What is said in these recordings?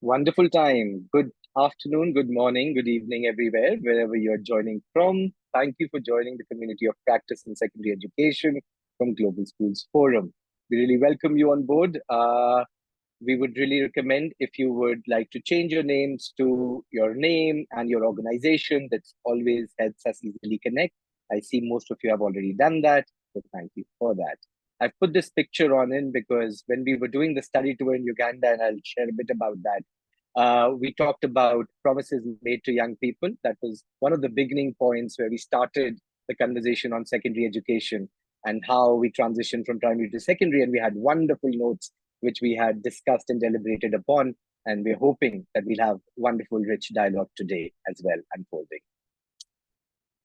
Wonderful time. Good afternoon, good morning, good evening, everywhere, wherever you're joining from. Thank you for joining the community of practice in secondary education from Global Schools Forum. We really welcome you on board. We would really recommend if you would like to change your names to your name and your organization. That's always helps us easily connect. I see most of you have already done that, so thank you for that. I've put this picture on in because when we were doing the study tour in Uganda, and I'll share a bit about that, we talked about promises made to young people. That was one of the beginning points where we started the conversation on secondary education and how we transitioned from primary to secondary. And we had wonderful notes which we had discussed and deliberated upon. And we're hoping that we'll have wonderful, rich dialogue today as well unfolding.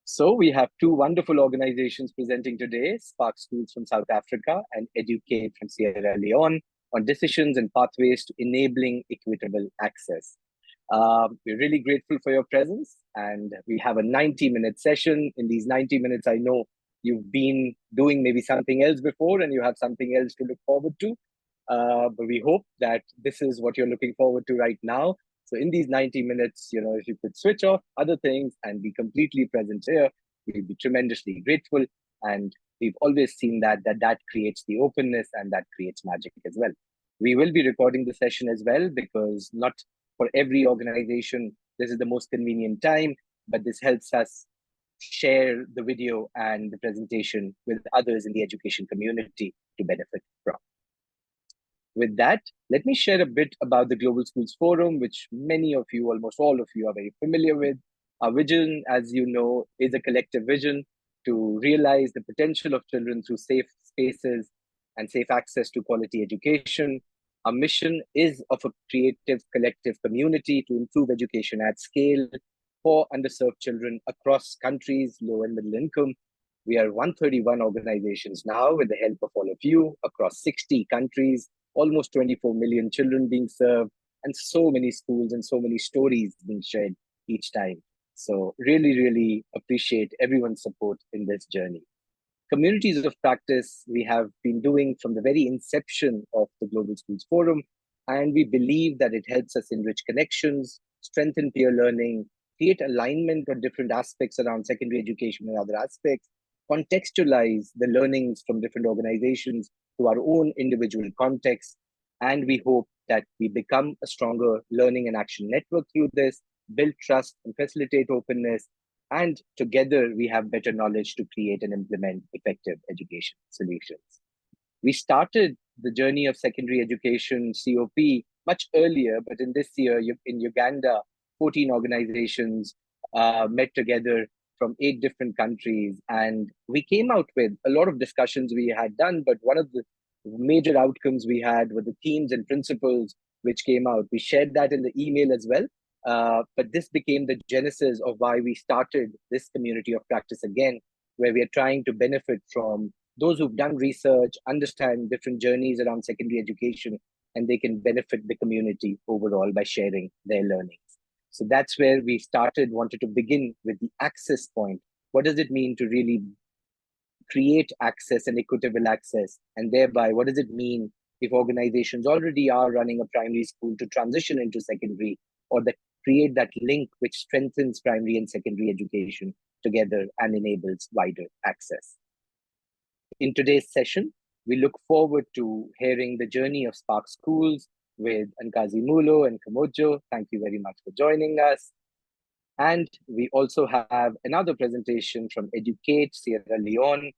So we have two wonderful organizations presenting today, Spark Schools from South Africa and EducAid from Sierra Leone, on decisions and pathways to enabling equitable access. We're really grateful for your presence, and we have a 90-minute session. In these 90 minutes, I know you've been doing maybe something else before and you have something else to look forward to. But we hope that this is what you're looking forward to right now. So in these 90 minutes, if you could switch off other things and be completely present here, we'll be tremendously grateful. And we've always seen that creates the openness and that creates magic as well. We will be recording the session as well because not for every organization, this is the most convenient time, but this helps us share the video and the presentation with others in the education community to benefit from. With that, let me share a bit about the Global Schools Forum, which many of you, almost all of you, are very familiar with. Our vision, as you know, is a collective vision to realize the potential of children through safe spaces and safe access to quality education. Our mission is of a creative collective community to improve education at scale for underserved children across countries, low and middle income. We are 131 organizations now with the help of all of you across 60 countries, almost 24 million children being served, and so many schools and so many stories being shared each time. So really, really appreciate everyone's support in this journey. Communities of practice we have been doing from the very inception of the Global Schools Forum, and we believe that it helps us enrich connections, strengthen peer learning, create alignment on different aspects around secondary education and other aspects, contextualize the learnings from different organizations to our own individual context. And we hope that we become a stronger learning and action network through this, build trust and facilitate openness. And together we have better knowledge to create and implement effective education solutions. We started the journey of secondary education COP much earlier, but in this year in Uganda, 14 organizations met together from 8 different countries. And we came out with a lot of discussions we had done, but one of the major outcomes we had were the themes and principles which came out. We shared that in the email as well. But this became the genesis of why we started this community of practice again, where we are trying to benefit from those who've done research, understand different journeys around secondary education, and they can benefit the community overall by sharing their learnings. So that's where we wanted to begin with the access point. What does it mean to really create access and equitable access? And thereby, what does it mean if organizations already are running a primary school to transition into secondary, or that create that link which strengthens primary and secondary education together and enables wider access? In today's session, we look forward to hearing the journey of Spark Schools with Nkazi Mulo and Kamojo. Thank you very much for joining us. And we also have another presentation from EducAid Sierra Leone,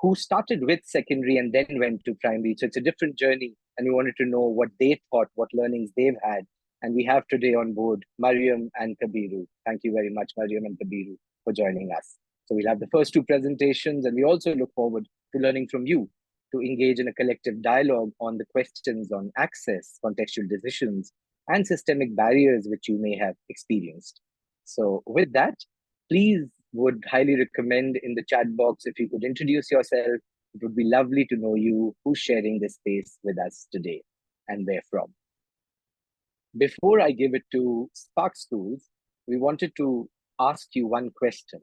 who started with secondary and then went to primary. So it's a different journey, and we wanted to know what they thought, what learnings they've had. And we have today on board Mariam and Kabiru. Thank you very much, Mariam and Kabiru, for joining us. So we'll have the first 2 presentations, and we also look forward to learning from you to engage in a collective dialogue on the questions on access, contextual decisions, and systemic barriers which you may have experienced. So with that, please would highly recommend in the chat box if you could introduce yourself. It would be lovely to know you, who's sharing this space with us today and where from. Before I give it to Spark Schools, we wanted to ask you one question.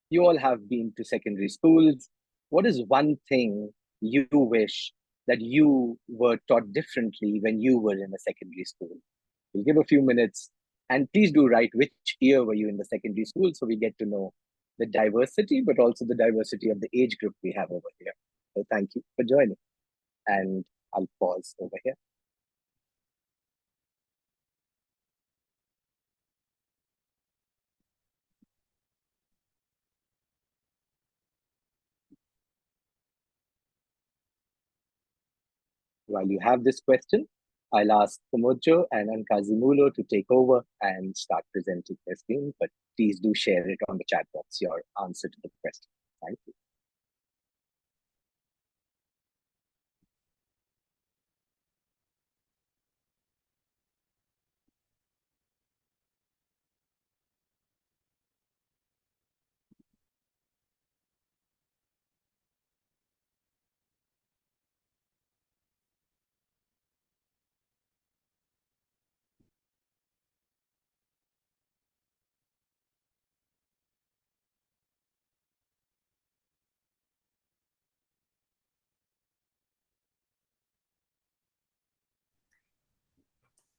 You all have been to secondary schools. What is one thing you wish that you were taught differently when you were in a secondary school? We'll give a few minutes, and please do write which year were you in the secondary school, so we get to know the diversity, but also the diversity of the age group we have over here. So thank you for joining, and I'll pause over here. While you have this question, I'll ask Komocho and Ankazimulo to take over and start presenting their screen, but please do share it on the chat box, your answer to the question. Thank you.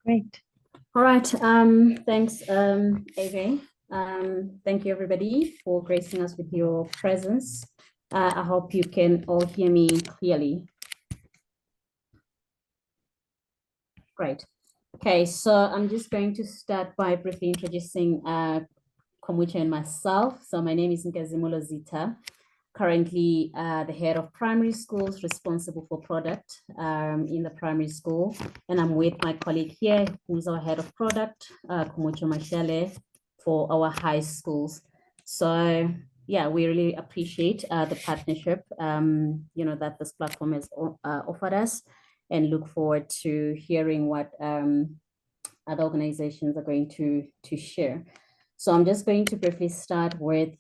Great. All right. Thanks, AJ. Thank you, everybody, for gracing us with your presence. I hope you can all hear me clearly. Great. Okay, so I'm just going to start by briefly introducing Komucha and myself. So my name is Nkazimulo Zita, currently the head of primary schools, responsible for product in the primary school. And I'm with my colleague here, who's our head of product, Komucha Mashele, for our high schools. So yeah, we really appreciate the partnership, that this platform has offered us, and look forward to hearing what other organizations are going to share. So I'm just going to briefly start with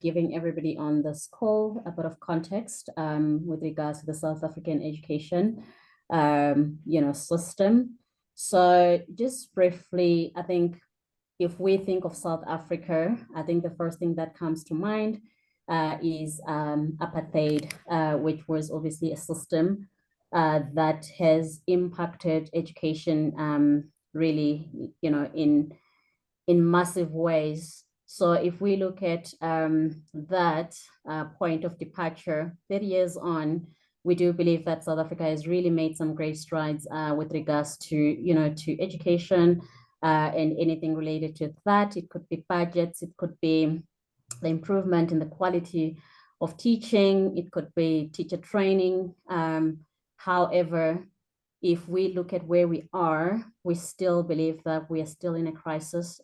giving everybody on this call a bit of context with regards to the South African education, system. So just briefly, I think if we think of South Africa, I think the first thing that comes to mind is apartheid, which was obviously a system that has impacted education really, in massive ways. So if we look at that point of departure, 30 years on, we do believe that South Africa has really made some great strides with regards to, to education and anything related to that. It could be budgets, it could be the improvement in the quality of teaching, it could be teacher training. However, if we look at where we are, we still believe that we are still in a crisis.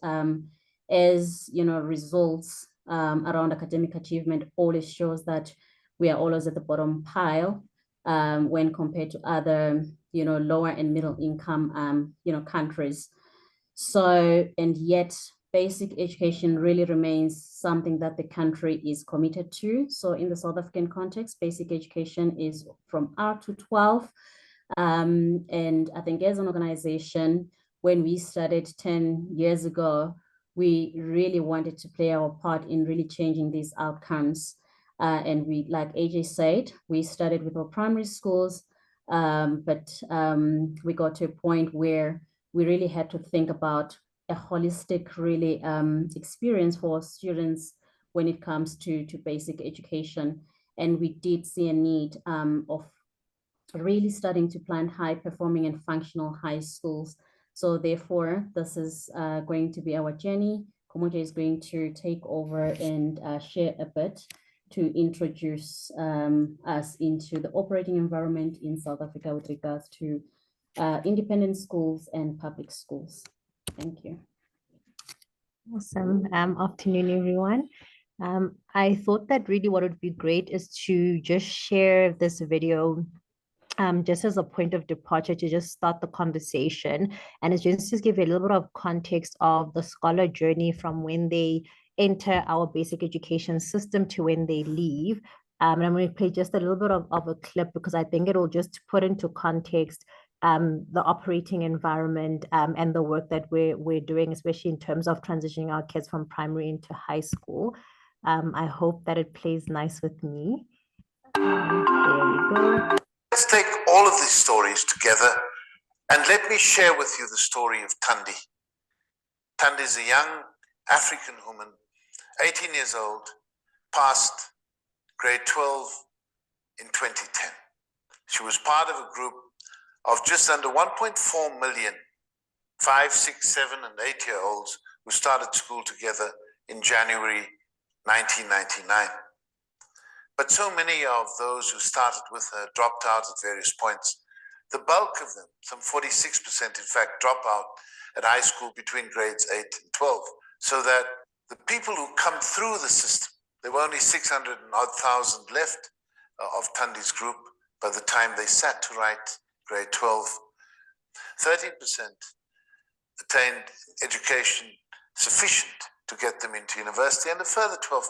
As results around academic achievement always shows that we are always at the bottom pile when compared to other, lower and middle income, countries. So, and yet basic education really remains something that the country is committed to. So in the South African context, basic education is from R to 12. And I think as an organization, when we started 10 years ago, we really wanted to play our part in really changing these outcomes. And we, like AJ said, we started with our primary schools, but we got to a point where we really had to think about a holistic, really experience for students when it comes to basic education. And we did see a need of really starting to plan high performing and functional high schools. So therefore, this is going to be our journey. Komoja is going to take over and share a bit to introduce us into the operating environment in South Africa with regards to independent schools and public schools. Thank you. Awesome. Afternoon, everyone. I thought that really what would be great is to just share this video just as a point of departure to just start the conversation. And it's just to give you a little bit of context of the scholar journey from when they enter our basic education system to when they leave. And I'm going to play just a little bit of a clip because I think it will just put into context the operating environment and the work that we're doing, especially in terms of transitioning our kids from primary into high school. I hope that it plays nice with me. There we go. Let's take all of these stories together And let me share with you the story of Thandi. Thandi is a young African woman, 18 years old, passed grade 12 in 2010. She was part of a group of just under 1.4 million 5, 6, 7, and 8-year-olds who started school together in January 1999. But so many of those who started with her dropped out at various points. The bulk of them, some 46% in fact, drop out at high school between grades 8 and 12. So that the people who come through the system, there were only 600 and odd thousand left of Thandi's group by the time they sat to write grade 12. 13% attained education sufficient to get them into university, and a further 12%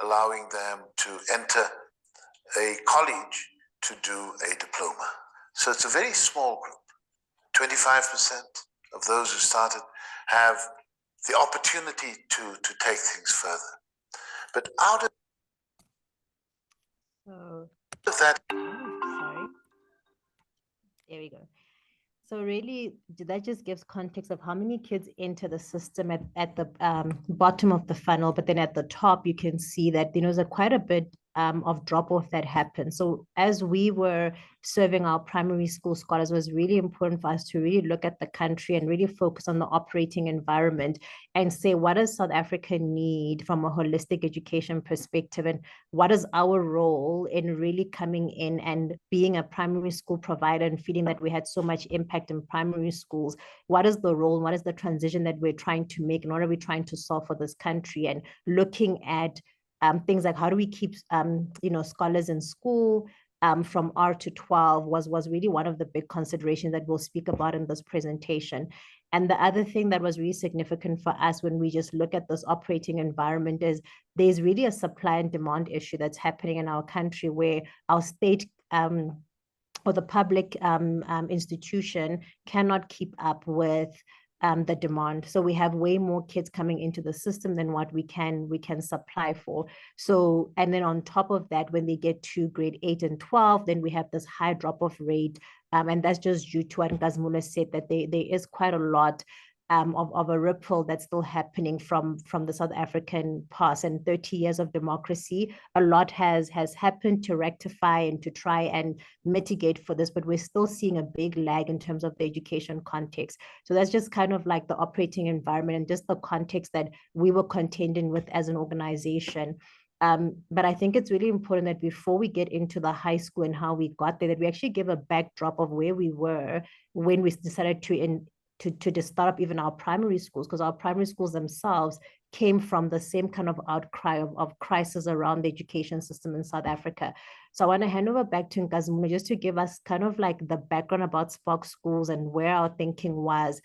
allowing them to enter a college to do a diploma. So it's a very small group. 25% of those who started have the opportunity to take things further. But out of that, sorry. There we go. So really, that just gives context of how many kids enter the system at the bottom of the funnel, but then at the top, you can see that there's quite a bit of drop-off that happened. So as we were serving our primary school scholars, it was really important for us to really look at the country and really focus on the operating environment and say, what does South Africa need from a holistic education perspective? And what is our role in really coming in and being a primary school provider and feeling that we had so much impact in primary schools? What is the role? What is the transition that we're trying to make? And what are we trying to solve for this country? And looking at things like how do we keep scholars in school from R to 12 was really one of the big considerations that we'll speak about in this presentation. And the other thing that was really significant for us when we just look at this operating environment is there's really a supply and demand issue that's happening in our country where our state or the public institution cannot keep up with the demand. So we have way more kids coming into the system than what we can supply for. So, and then on top of that, when they get to grade 8 and 12, then we have this high drop-off rate. And that's just due to what Nkazimula said, that there is quite a lot of a ripple that's still happening from the South African past. And 30 years of democracy, a lot has happened to rectify and to try and mitigate for this, but we're still seeing a big lag in terms of the education context. So that's just kind of like the operating environment and just the context that we were contending with as an organization. But I think it's really important that before we get into the high school and how we got there, that we actually give a backdrop of where we were when we decided to start up even our primary schools, because our primary schools themselves came from the same kind of outcry of crisis around the education system in South Africa. So I want to hand over back to Nkazimula just to give us kind of like the background about Spark Schools and where our thinking was,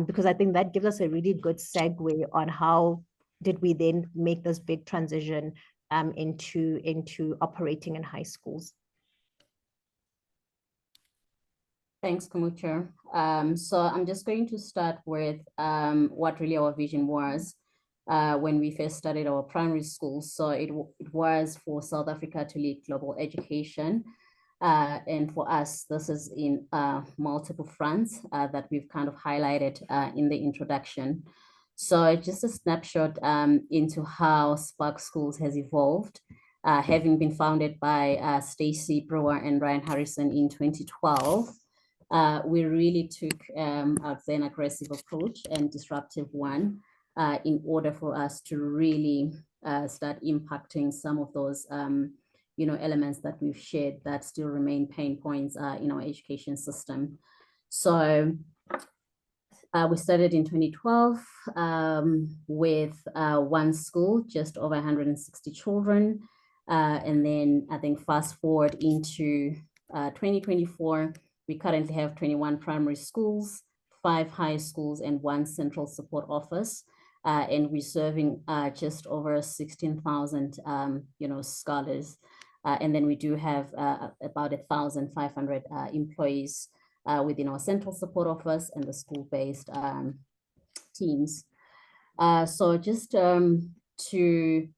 because I think that gives us a really good segue on how did we then make this big transition into operating in high schools. Thanks, Kamucha. So I'm just going to start with what really our vision was when we first started our primary school. So it was for South Africa to lead global education. And for us, this is in multiple fronts that we've kind of highlighted in the introduction. So just a snapshot into how Spark Schools has evolved, having been founded by Stacey Brewer and Ryan Harrison in 2012. We really took an aggressive approach and disruptive one in order for us to really start impacting some of those elements that we've shared that still remain pain points in our education system. So we started in 2012 with one school, just over 160 children. And then I think fast forward into 2024, we currently have 21 primary schools, 5 high schools, and 1 central support office. And we're serving just over 16,000, scholars. And then we do have about 1,500 employees within our central support office and the school-based teams. So just to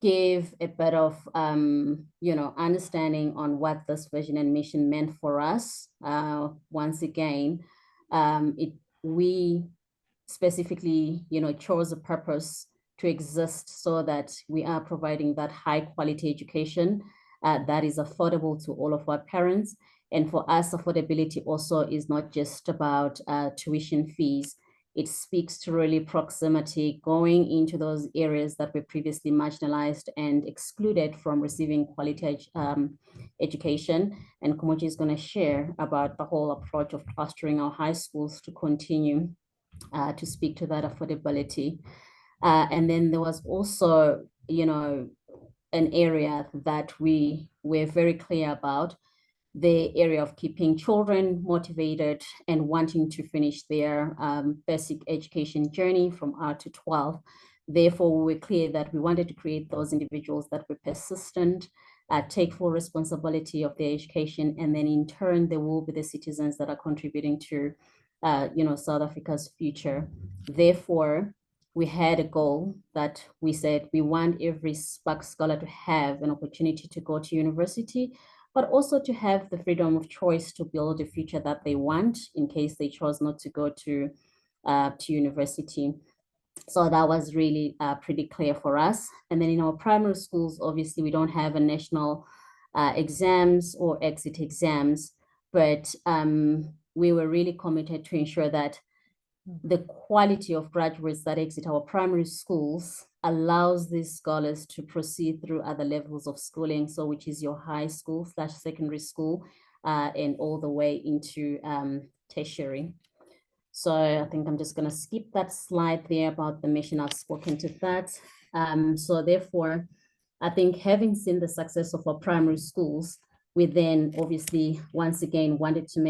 give a bit of understanding on what this vision and mission meant for us. Once again, we specifically chose a purpose to exist so that we are providing that high quality education that is affordable to all of our parents. And for us, affordability also is not just about tuition fees. It speaks to really proximity, going into those areas that were previously marginalized and excluded from receiving quality education. And Kumuchi is going to share about the whole approach of clustering our high schools to continue to speak to that affordability. And then there was also, an area that we were very clear about, the area of keeping children motivated and wanting to finish their basic education journey from R to 12. Therefore, we were clear that we wanted to create those individuals that were persistent, take full responsibility of their education, and then in turn, they will be the citizens that are contributing to South Africa's future. Therefore, we had a goal that we said we want every Spark scholar to have an opportunity to go to university, but also to have the freedom of choice to build the future that they want in case they chose not to go to university. So that was really pretty clear for us. And then in our primary schools, obviously, we don't have a national exams or exit exams, but we were really committed to ensure that the quality of graduates that exit our primary schools allows these scholars to proceed through other levels of schooling, so which is your high school / secondary school and all the way into tertiary. So I think I'm just going to skip that slide there about the mission. I've spoken to that. So therefore, I think having seen the success of our primary schools, we then obviously once again wanted to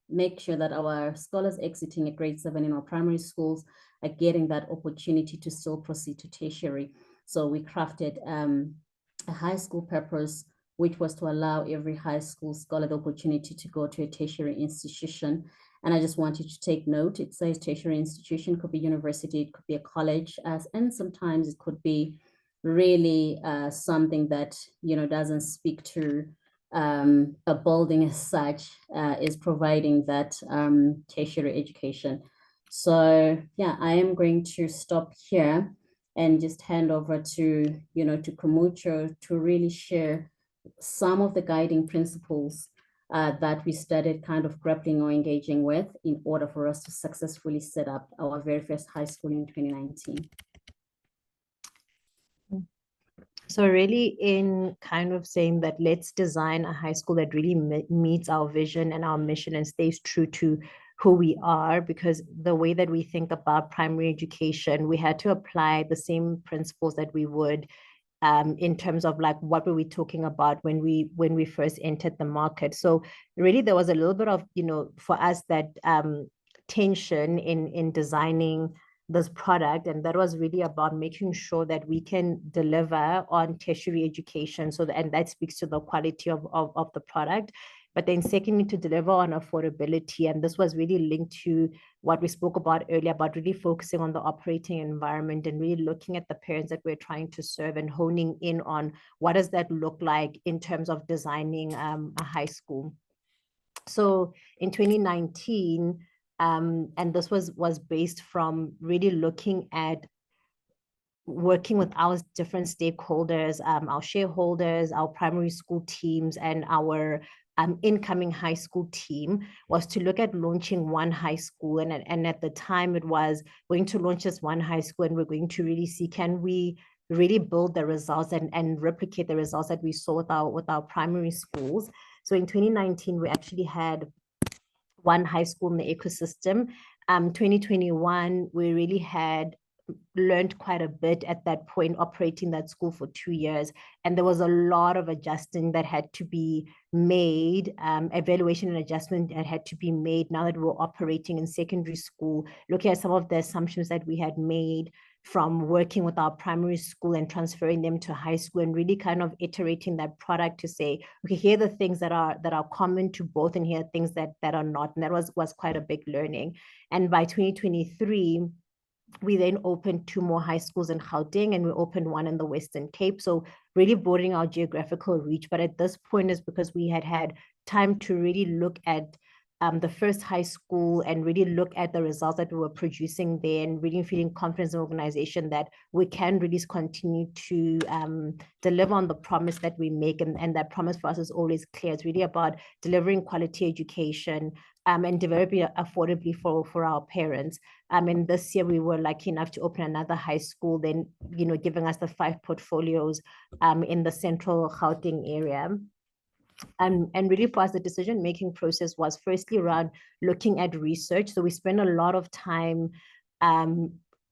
make sure that our scholars exiting at grade 7 in our primary schools are getting that opportunity to still proceed to tertiary. So we crafted a high school purpose, which was to allow every high school scholar the opportunity to go to a tertiary institution. And I just want you to take note, it says tertiary institution, could be university, it could be a college, and sometimes it could be really something that, doesn't speak to a building as such, is providing that tertiary education. So yeah, I am going to stop here and just hand over to, to Kumucho to really share some of the guiding principles that we started kind of grappling or engaging with in order for us to successfully set up our very first high school in 2019. So really in kind of saying that let's design a high school that really meets our vision and our mission and stays true to who we are, because the way that we think about primary education, we had to apply the same principles that we would in terms of like what were we talking about when we first entered the market. So really there was a little bit of, for us that tension in designing this product, and that was really about making sure that we can deliver on tertiary education, so that, and that speaks to the quality of the product, but then secondly to deliver on affordability. And this was really linked to what we spoke about earlier about really focusing on the operating environment and really looking at the parents that we're trying to serve and honing in on what does that look like in terms of designing a high school. So in 2019, and this was based from really looking at working with our different stakeholders, our shareholders, our primary school teams, and our incoming high school team, was to look at launching one high school. And at the time it was going to launch this one high school, and we're going to really see, can we really build the results and replicate the results that we saw with our primary schools. So in 2019, we actually had one high school in the ecosystem. 2021, we really had learned quite a bit at that point, operating that school for 2 years. And there was a lot of adjusting that had to be made, evaluation and adjustment that had to be made now that we were operating in secondary school, looking at some of the assumptions that we had made from working with our primary school and transferring them to high school, and really kind of iterating that product to say, okay, here are the things that are common to both, and here are things that are not. And that was quite a big learning. And by 2023, We then opened 2 more high schools in Gauteng, and we opened 1 in the Western Cape. So really broadening our geographical reach. But at this point is because we had time to really look at the first high school and really look at the results that we were producing there, and really feeling confidence in the organization that we can really continue to deliver on the promise that we make. And that promise for us is always clear. It's really about delivering quality education and developing affordably for our parents. And this year we were lucky enough to open another high school, then, giving us the 5 portfolios in the central Gauteng area. And really for us, the decision-making process was firstly around looking at research. So we spent a lot of time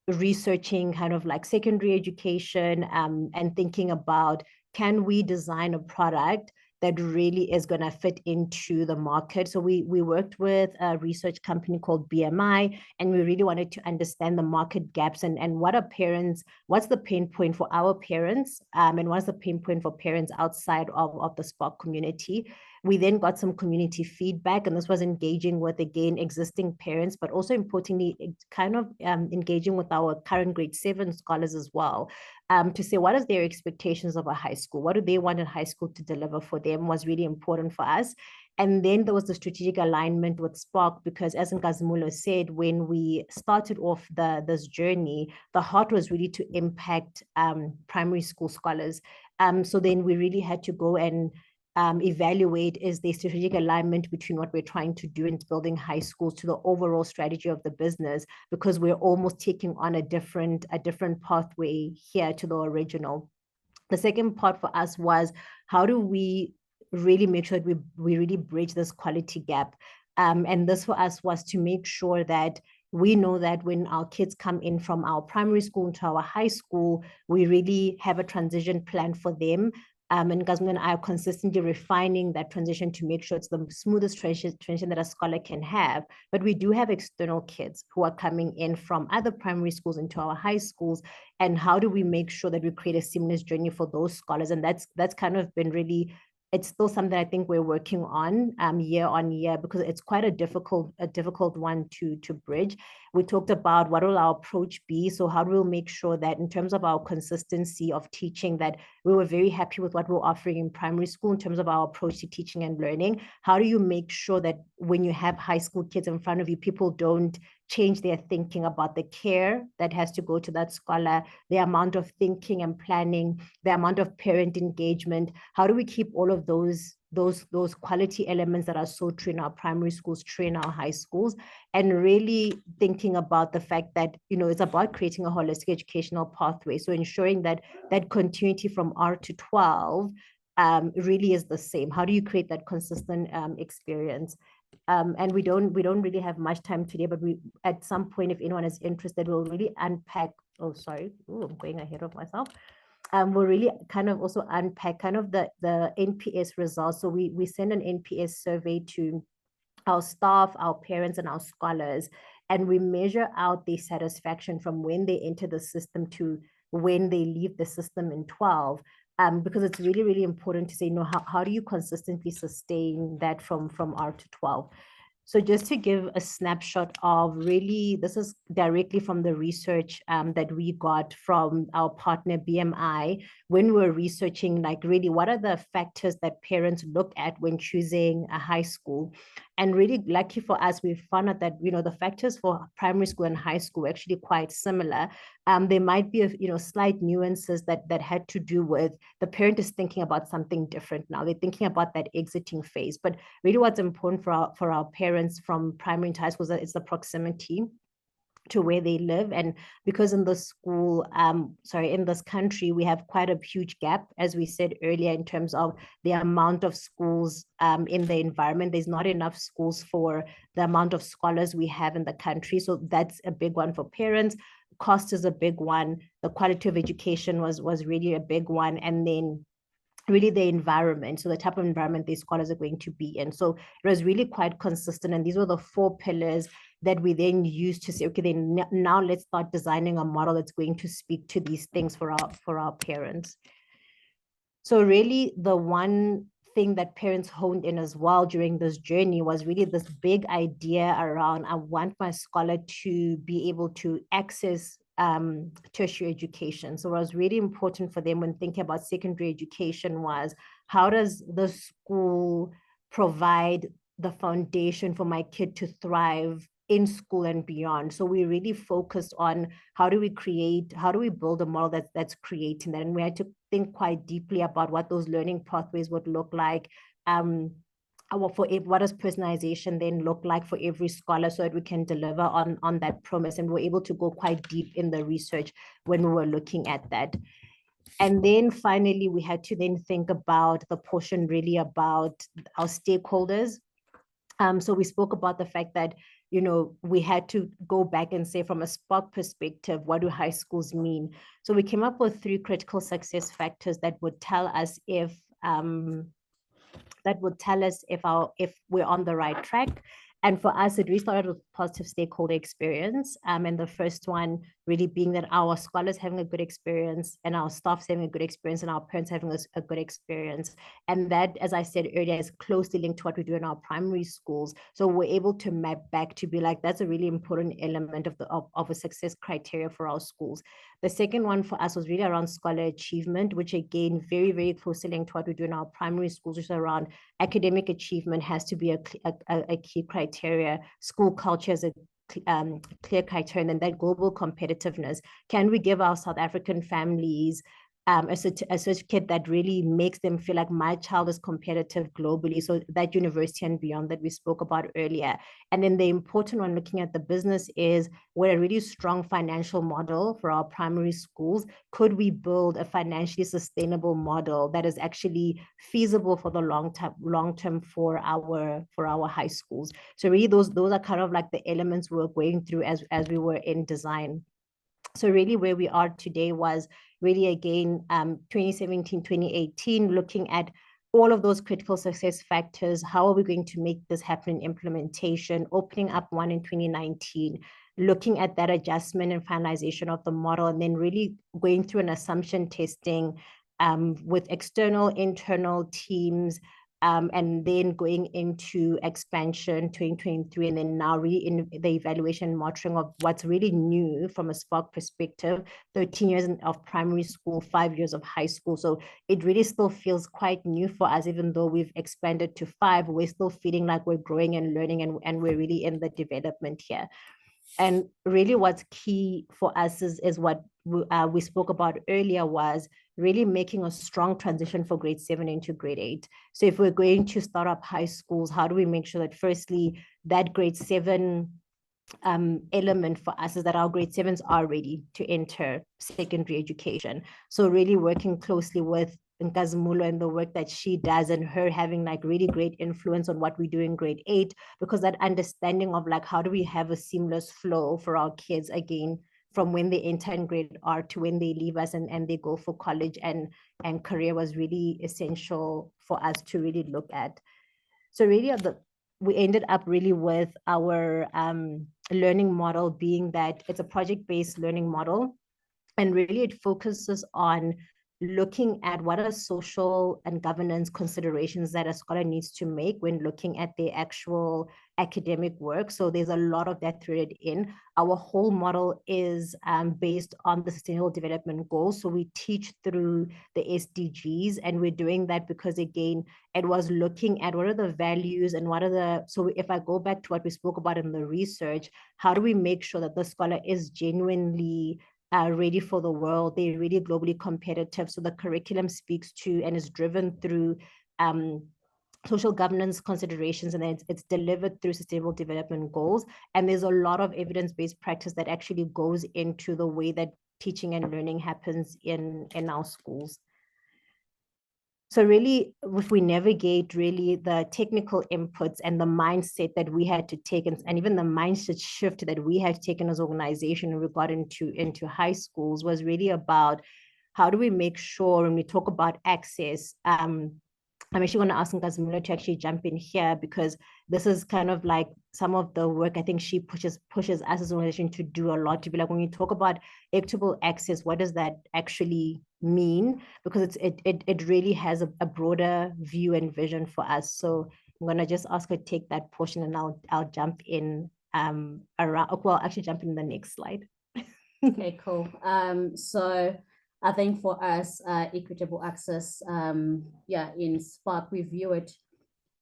researching kind of like secondary education and thinking about, can we design a product that really is going to fit into the market? So we worked with a research company called BMI, and we really wanted to understand the market gaps and what are parents, what's the pain point for our parents, and what's the pain point for parents outside of the Spark community. We then got some community feedback, and this was engaging with, again, existing parents, but also importantly, kind of engaging with our current grade 7 scholars as well, to say what is their expectations of a high school, what do they want a high school to deliver for them, was really important for us. And then there was the strategic alignment with Spark, because as Nkazimulo said, when we started off this journey, the heart was really to impact primary school scholars. So then we really had to go and evaluate, is the strategic alignment between what we're trying to do in building high schools to the overall strategy of the business, because we're almost taking on a different pathway here to the original. The second part for us was, how do we really make sure that we really bridge this quality gap? And this for us was to make sure that we know that when our kids come in from our primary school into our high school, we really have a transition plan for them. And Gazman and I are consistently refining that transition to make sure it's the smoothest transition that a scholar can have. But we do have external kids who are coming in from other primary schools into our high schools. And how do we make sure that we create a seamless journey for those scholars? And that's kind of been really, it's still something I think we're working on year on year, because it's quite a difficult one to bridge. We talked about what will our approach be. So how do we make sure that in terms of our consistency of teaching, that we were very happy with what we're offering in primary school in terms of our approach to teaching and learning. How do you make sure that when you have high school kids in front of you, people don't change their thinking about the care that has to go to that scholar, the amount of thinking and planning, the amount of parent engagement? How do we keep all of those quality elements that are so true in our primary schools, true in our high schools, and really thinking about the fact that, it's about creating a holistic educational pathway. So ensuring that continuity from R to 12 really is the same. How do you create that consistent experience? And we don't really have much time today, but we, at some point, if anyone is interested, we'll really unpack. Oh, sorry. Ooh, I'm going ahead of myself. We'll really kind of also unpack kind of the NPS results. So we send an NPS survey to our staff, our parents, and our scholars, and we measure out their satisfaction from when they enter the system to when they leave the system in 12. Because it's really, really important to say, how do you consistently sustain that from R to 12? So just to give a snapshot of, really, this is directly from the research that we got from our partner BMI, when we were researching, like, really, what are the factors that parents look at when choosing a high school? And really lucky for us, we found out that, the factors for primary school and high school were actually quite similar. There might be slight nuances that had to do with the parent is thinking about something different now. They're thinking about that exiting phase. But really what's important for our parents from primary to high school is the proximity to where they live. And because in the school, in this country, we have quite a huge gap, as we said earlier, in terms of the amount of schools in the environment. There's not enough schools for the amount of scholars we have in the country. So that's a big one for parents. Cost is a big one. The quality of education was really a big one. And then really the environment, so the type of environment these scholars are going to be in. So it was really quite consistent, and these were the 4 pillars that we then used to say, okay, then now let's start designing a model that's going to speak to these things for our parents. So really the one thing that parents honed in as well during this journey was really this big idea around, I want my scholar to be able to access tertiary education. So what was really important for them when thinking about secondary education was, how does the school provide the foundation for my kid to thrive in school and beyond? So we really focused on how do we build a model that's creating that, and we had to think quite deeply about what those learning pathways would look like. What does personalization then look like for every scholar, so that we can deliver on that promise? And we're able to go quite deep in the research when we were looking at that. And then finally, we had to then think about the portion really about our stakeholders. So we spoke about the fact that, we had to go back and say, from a SPOC perspective, what do high schools mean? So we came up with 3 critical success factors that would tell us if if we're on the right track. And for us, it really started with positive stakeholder experience. And the first one really being that our scholars having a good experience, and our staffs having a good experience, and our parents having a good experience. And that, as I said earlier, is closely linked to what we do in our primary schools. So we're able to map back to be like, that's a really important element of a success criteria for our schools. The second one for us was really around scholar achievement, which again, very, very closely linked to what we do in our primary schools, which is around academic achievement has to be a key criteria. School culture is a clear criterion, and that global competitiveness. Can we give our South African families a certificate that really makes them feel like my child is competitive globally? So that university and beyond that we spoke about earlier. And then the important one looking at the business is, we're a really strong financial model for our primary schools. Could we build a financially sustainable model that is actually feasible for the long term for our high schools? So really those are kind of like the elements we were going through as we were in design. So really where we are today was really, again, 2017, 2018, looking at all of those critical success factors. How are we going to make this happen in implementation? Opening up one in 2019, looking at that adjustment and finalization of the model, and then really going through an assumption testing with external, internal teams, and then going into expansion 2023, and then now really in the evaluation and monitoring of what's really new from a SPOC perspective, 13 years of primary school, 5 years of high school. So it really still feels quite new for us, even though we've expanded to 5, we're still feeling like we're growing and learning, and we're really in the development here. And really what's key for us is what we spoke about earlier, was really making a strong transition for grade 7 into grade 8. So if we're going to start up high schools, how do we make sure that firstly, that grade 7 element for us is that our grade 7s are ready to enter secondary education. So really working closely with Nkazimulo and the work that she does, and her having like really great influence on what we do in grade 8, because that understanding of like, how do we have a seamless flow for our kids, again, from when they enter in grade R to when they leave us and they go for college and career, was really essential for us to really look at. So really we ended up really with our learning model being that it's a project-based learning model, and really it focuses on looking at what are social and governance considerations that a scholar needs to make when looking at their actual academic work. So there's a lot of that threaded in. Our whole model is based on the Sustainable Development Goals. So we teach through the SDGs, and we're doing that because, again, it was looking at what are the values and what are the, so if I go back to what we spoke about in the research, how do we make sure that the scholar is genuinely ready for the world? They're really globally competitive. So the curriculum speaks to and is driven through social governance considerations, and then it's delivered through Sustainable Development Goals. And there's a lot of evidence-based practice that actually goes into the way that teaching and learning happens in our schools. So really, if we navigate really the technical inputs and the mindset that we had to take, and even the mindset shift that we had taken as an organization when we got into high schools, was really about how do we make sure when we talk about access, I'm actually going to ask Nkazimula to actually jump in here, because this is kind of like some of the work I think she pushes us as an organization to do a lot, to be like, when you talk about equitable access, what does that actually mean? Because it really has a broader view and vision for us. So I'm going to just ask her to take that portion, and I'll jump in around, well, actually jump in the next slide. Okay, cool. So I think for us, equitable access, in Spark, we view it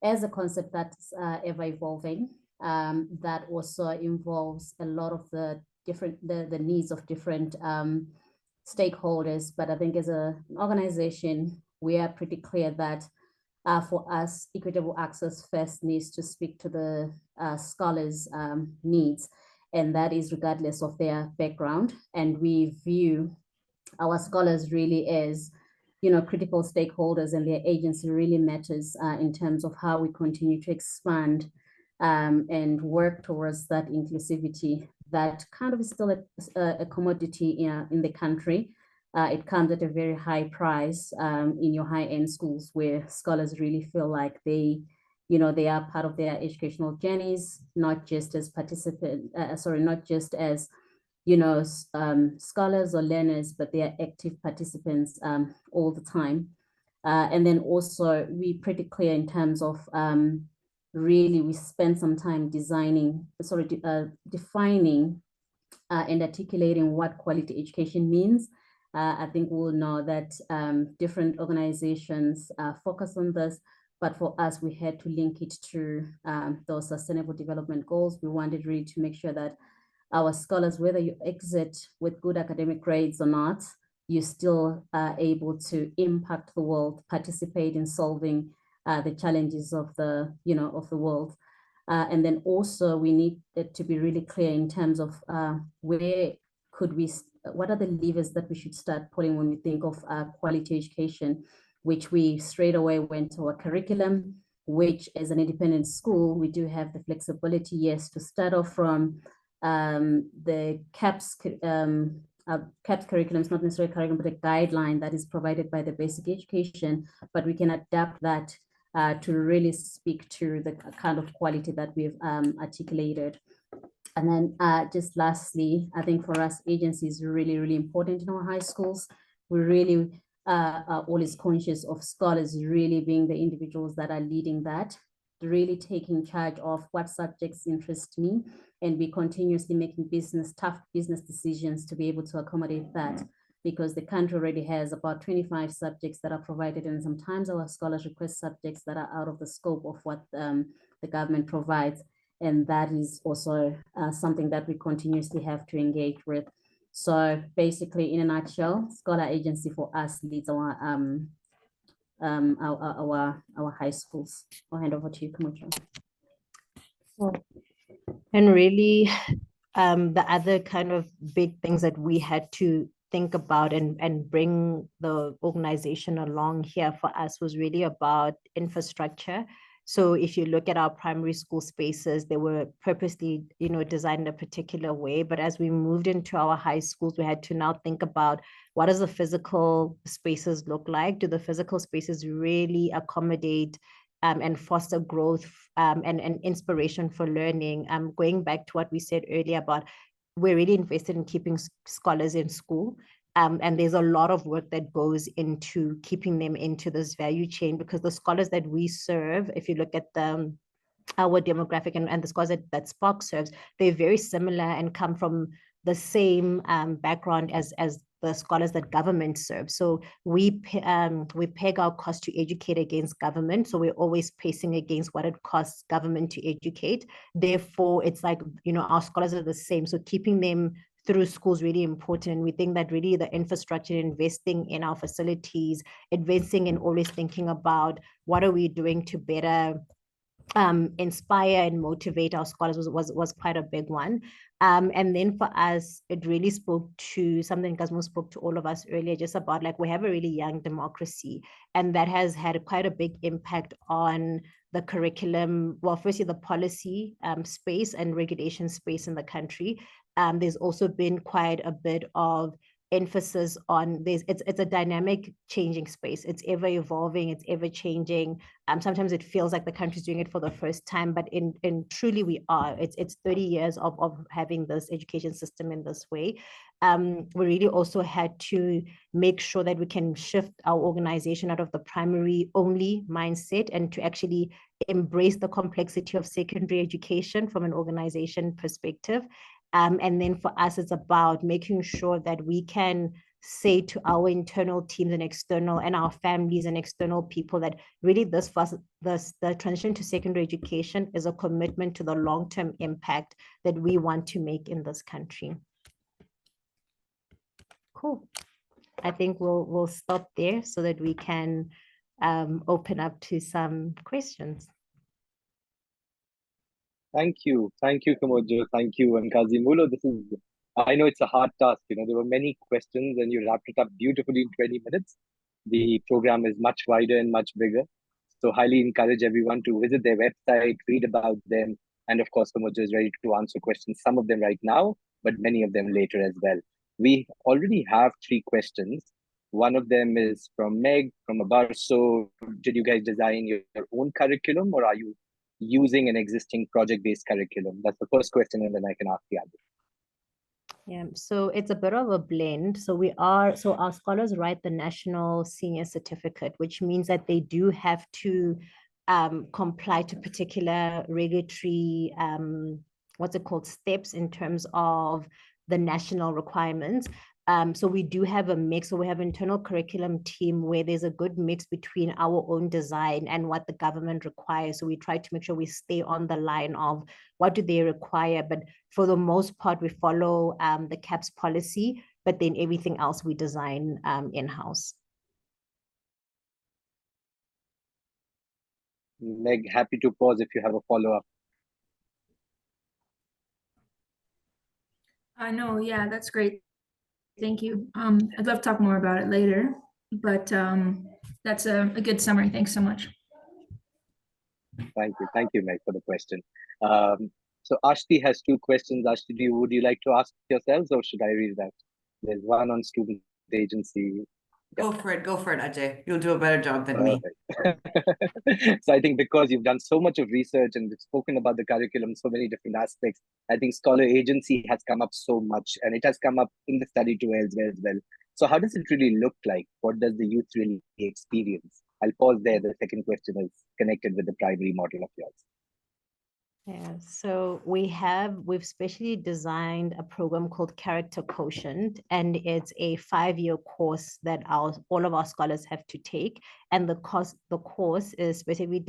as a concept that's ever evolving, that also involves a lot of the needs of different stakeholders. But I think as an organization, we are pretty clear that for us, equitable access first needs to speak to the scholars' needs, and that is regardless of their background. And we view our scholars really as, critical stakeholders, and their agency really matters in terms of how we continue to expand and work towards that inclusivity that kind of is still a commodity in the country. It comes at a very high price in your high-end schools, where scholars really feel like they are part of their educational journeys, not just as not just as scholars or learners, but they are active participants all the time. And then also we're pretty clear in terms of really we spend some time defining and articulating what quality education means. I think we'll know that different organizations focus on this, but for us, we had to link it to those sustainable development goals. We wanted really to make sure that our scholars, whether you exit with good academic grades or not, you still are able to impact the world, participate in solving the challenges of the world. And then also we need it to be really clear in terms of what are the levers that we should start pulling when we think of quality education, which we straight away went to a curriculum, which as an independent school, we do have the flexibility, yes, to start off from the CAPS curriculum is not necessarily a curriculum, but a guideline that is provided by the basic education, but we can adapt that to really speak to the kind of quality that we've articulated. And then just lastly, I think for us, agency is really, really important in our high schools. We really are always conscious of scholars really being the individuals that are leading that, really taking charge of what subjects interest me, and be continuously making tough business decisions to be able to accommodate that, because the country already has about 25 subjects that are provided, and sometimes our scholars request subjects that are out of the scope of what the government provides, and that is also something that we continuously have to engage with. So basically, in a nutshell, Scholar Agency for us leads our high schools. I'll hand over to you, Kamucha. And really, the other kind of big things that we had to think about and bring the organization along here for us was really about infrastructure. So if you look at our primary school spaces, they were purposely, designed a particular way. But as we moved into our high schools, we had to now think about, what does the physical spaces look like? Do the physical spaces really accommodate and foster growth and inspiration for learning? Going back to what we said earlier about, we're really invested in keeping scholars in school. And there's a lot of work that goes into keeping them into this value chain, because the scholars that we serve, if you look at our demographic and the scholars that Spark serves, they're very similar and come from the same background as the scholars that government serves. So we peg our cost to educate against government. So we're always pacing against what it costs government to educate. Therefore, it's like, our scholars are the same. So keeping them through school is really important. And we think that really the infrastructure, investing in our facilities, investing in always thinking about what are we doing to better inspire and motivate our scholars was quite a big one. And then for us, it really spoke to something Gazmo spoke to all of us earlier, just about like, we have a really young democracy, and that has had quite a big impact on the curriculum. Well, firstly, the policy space and regulation space in the country. There's also been quite a bit of emphasis on it's a dynamic changing space. It's ever evolving, it's ever changing. Sometimes it feels like the country's doing it for the first time, but in truly we are. It's 30 years of having this education system in this way. We really also had to make sure that we can shift our organization out of the primary only mindset and to actually embrace the complexity of secondary education from an organization perspective. And then for us, it's about making sure that we can say to our internal teams and external and our families and external people that really the transition to secondary education is a commitment to the long-term impact that we want to make in this country. Cool. I think we'll stop there so that we can open up to some questions. Thank you, Kamojo. Thank you, and Kazimulo. I know it's a hard task. There were many questions, and you wrapped it up beautifully in 20 minutes. The program is much wider and much bigger, so highly encourage everyone to visit their website, read about them, and of course, Kamojo is ready to answer questions. Some of them right now, but many of them later as well. We already have 3 questions. One of them is from Meg from Abarso. Did you guys design your own curriculum, or are you using an existing project-based curriculum? That's the first question, and then I can ask the other. Yeah, so it's a bit of a blend. So our scholars write the National Senior Certificate, which means that they do have to comply to particular regulatory, steps in terms of the national requirements. So we do have a mix. So we have an internal curriculum team where there's a good mix between our own design and what the government requires. So we try to make sure we stay on the line of what do they require. But for the most part, we follow the CAPS policy, but then everything else we design in-house. Meg, happy to pause if you have a follow-up. No, yeah, that's great. Thank you. I'd love to talk more about it later, but that's a good summary. Thanks so much. Thank you, Meg, for the question. So Ashti has 2 questions. Ashti, would you like to ask yourselves, or should I read that? There's one on student agency. Go for it, Ajay. You'll do a better job than me. So I think because you've done so much of research and you've spoken about the curriculum, so many different aspects, I think scholar agency has come up so much, and it has come up in the study tour as well. So how does it really look like? What does the youth really experience? I'll pause there. The second question is connected with the primary model of yours. Yeah, so we've specially designed a program called Character Quotient, and it's a 5-year course that all of our scholars have to take. And the course is specifically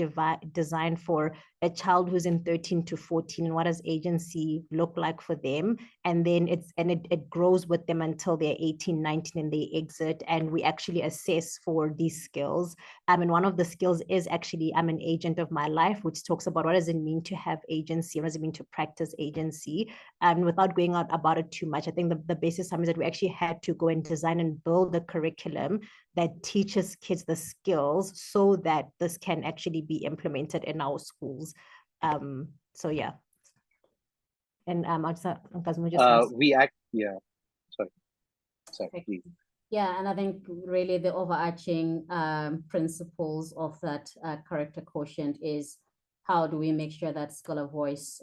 designed for a child who's in 13 to 14, and what does agency look like for them? And then it grows with them until they're 18, 19, and they exit. And we actually assess for these skills. And one of the skills is actually I'm an agent of my life, which talks about what does it mean to have agency, what does it mean to practice agency. And without going out about it too much, I think the basis is that we actually had to go and design and build a curriculum that teaches kids the skills so that this can actually be implemented in our schools. So yeah. And Sorry, please. Yeah, and I think really the overarching principles of that character quotient is how do we make sure that scholar voice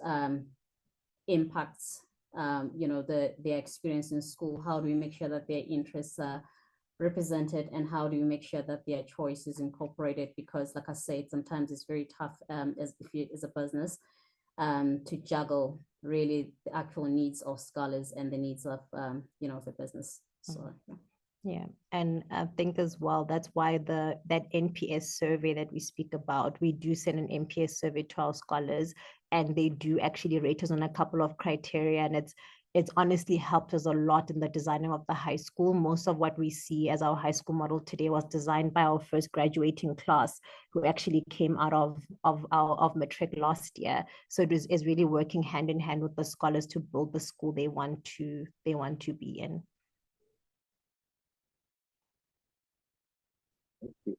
impacts their experience in school? How do we make sure that their interests are represented, and how do you make sure that their choice is incorporated? Because like I said, sometimes it's very tough as a business to juggle really the actual needs of scholars and the needs of the business. So yeah, and I think as well, that's why that NPS survey that we speak about, we do send an NPS survey to our scholars, and they do actually rate us on a couple of criteria, and it's honestly helped us a lot in the designing of the high school. Most of what we see as our high school model today was designed by our first graduating class, who actually came out of matric last year. So is really working hand in hand with the scholars to build the school they want to be in.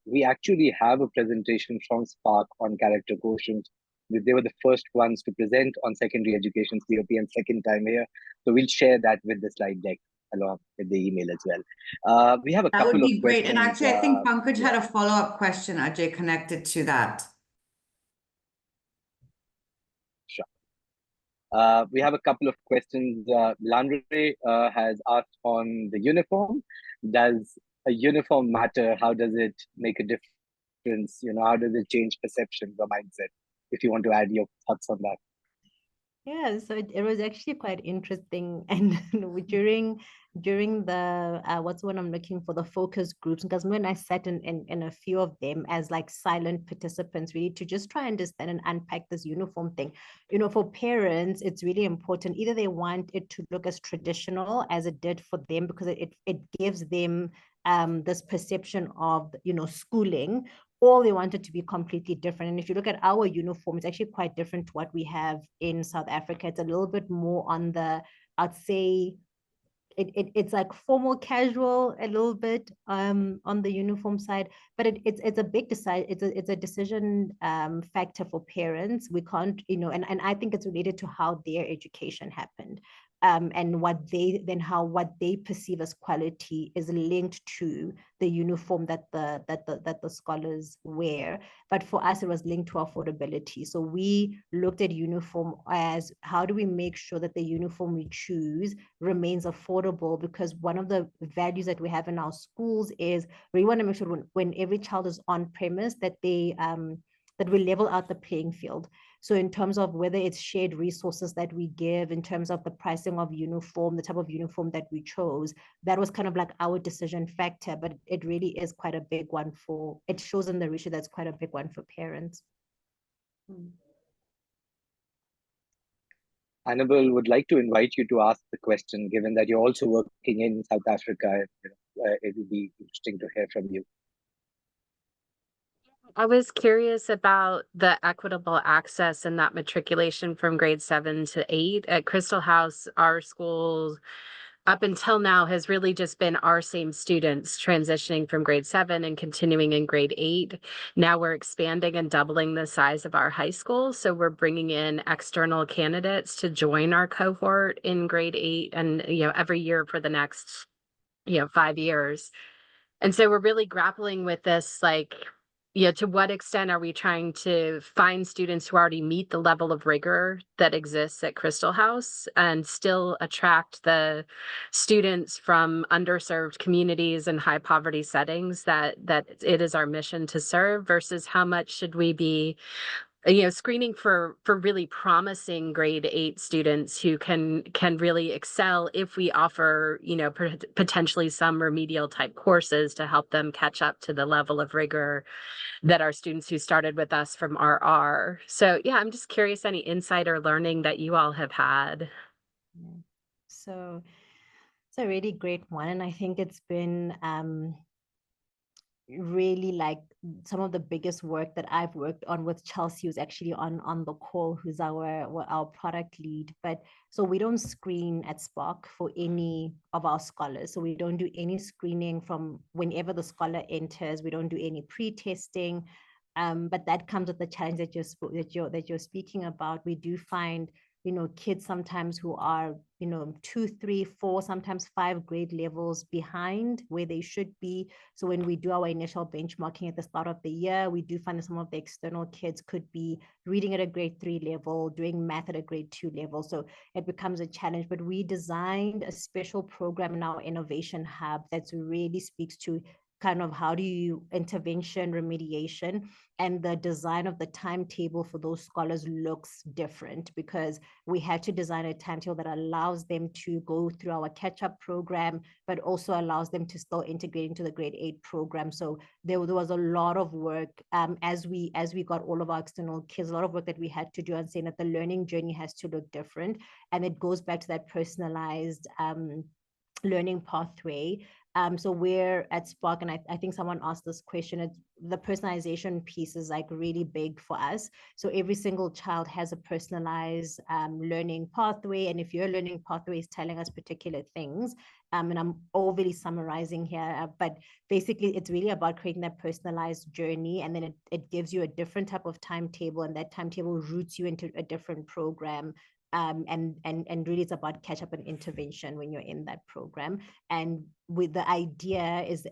We actually have a presentation from Spark on character quotient. They were the first ones to present on secondary education COP, and second time here. So we'll share that with the slide deck. along with the email as well. We have a That would couple of be great. And questions. actually, I think Pankaj Yeah. had a follow-up question, Ajay, connected to that. Sure. We have a couple of questions. Landry has asked on the uniform. Does a uniform matter? How does it make a difference? How does it change perceptions or mindset? If you want to add your thoughts on that. Yeah, so it was actually quite interesting. And during the what's what I'm looking for, the focus groups, because when I sat in a few of them as like silent participants, really to just try and understand and unpack this uniform thing. For parents, it's really important. Either they want it to look as traditional as it did for them, because it gives them this perception of schooling, or they want it to be completely different. And if you look at our uniform, it's actually quite different to what we have in South Africa. It's a little bit more on the, I'd say, it's like formal casual a little bit on the uniform side, but it's a big it's a decision factor for parents. We can't, and I think it's related to how their education happened. And what they perceive as quality is linked to the uniform that the scholars wear. But for us, it was linked to affordability. So we looked at uniform as, how do we make sure that the uniform we choose remains affordable? Because one of the values that we have in our schools is we want to make sure when every child is on premise, that that we level out the playing field. So in terms of whether it's shared resources that we give, in terms of the pricing of uniform, the type of uniform that we chose, that was kind of like our decision factor, but it really is quite a big one it shows in the ratio that's quite a big one for parents. Annabelle would like to invite you to ask the question, given that you're also working in South Africa. It would be interesting to hear from you. I was curious about the equitable access and that matriculation from grade 7 to 8 at Crystal House. Our school up until now has really just been our same students transitioning from grade 7 and continuing in grade 8. Now we're expanding and doubling the size of our high school. So we're bringing in external candidates to join our cohort in grade 8 and, every year for the next, 5 years. And so we're really grappling with this, to what extent are we trying to find students who already meet the level of rigor that exists at Crystal House and still attract the students from underserved communities and high poverty settings that it is our mission to serve, versus how much should we be screening for really promising grade 8 students who can really excel if we offer, potentially some remedial type courses to help them catch up to the level of rigor that our students who started with us from RR. So yeah, I'm just curious, any insight or learning that you all have had. So it's a really great one. And I think it's been really like some of the biggest work that I've worked on with Chelsea, who's actually on the call, who's our product lead. But so we don't screen at Spark for any of our scholars. So we don't do any screening from whenever the scholar enters. We don't do any pre-testing. But that comes with the challenge that you're speaking about. We do find kids sometimes who are 2, 3, 4, sometimes 5 grade levels behind where they should be. So when we do our initial benchmarking at the start of the year, we do find that some of the external kids could be reading at a grade 3 level, doing math at a grade 2 level. So it becomes a challenge. But we designed a special program in our innovation hub that really speaks to kind of how do you intervention, remediation, and the design of the timetable for those scholars looks different, because we had to design a timetable that allows them to go through our catch-up program, but also allows them to still integrate into the grade 8 program. So there was a lot of work as we got all of our external kids, a lot of work that we had to do on saying that the learning journey has to look different. And it goes back to that personalized learning pathway. So we're at Spark, and I think someone asked this question, the personalization piece is like really big for us. So every single child has a personalized learning pathway. And if your learning pathway is telling us particular things, and I'm overly summarizing here, but basically it's really about creating that personalized journey. And then it gives you a different type of timetable, and that timetable routes you into a different program and really it's about catch up and intervention when you're in that program. And with the idea is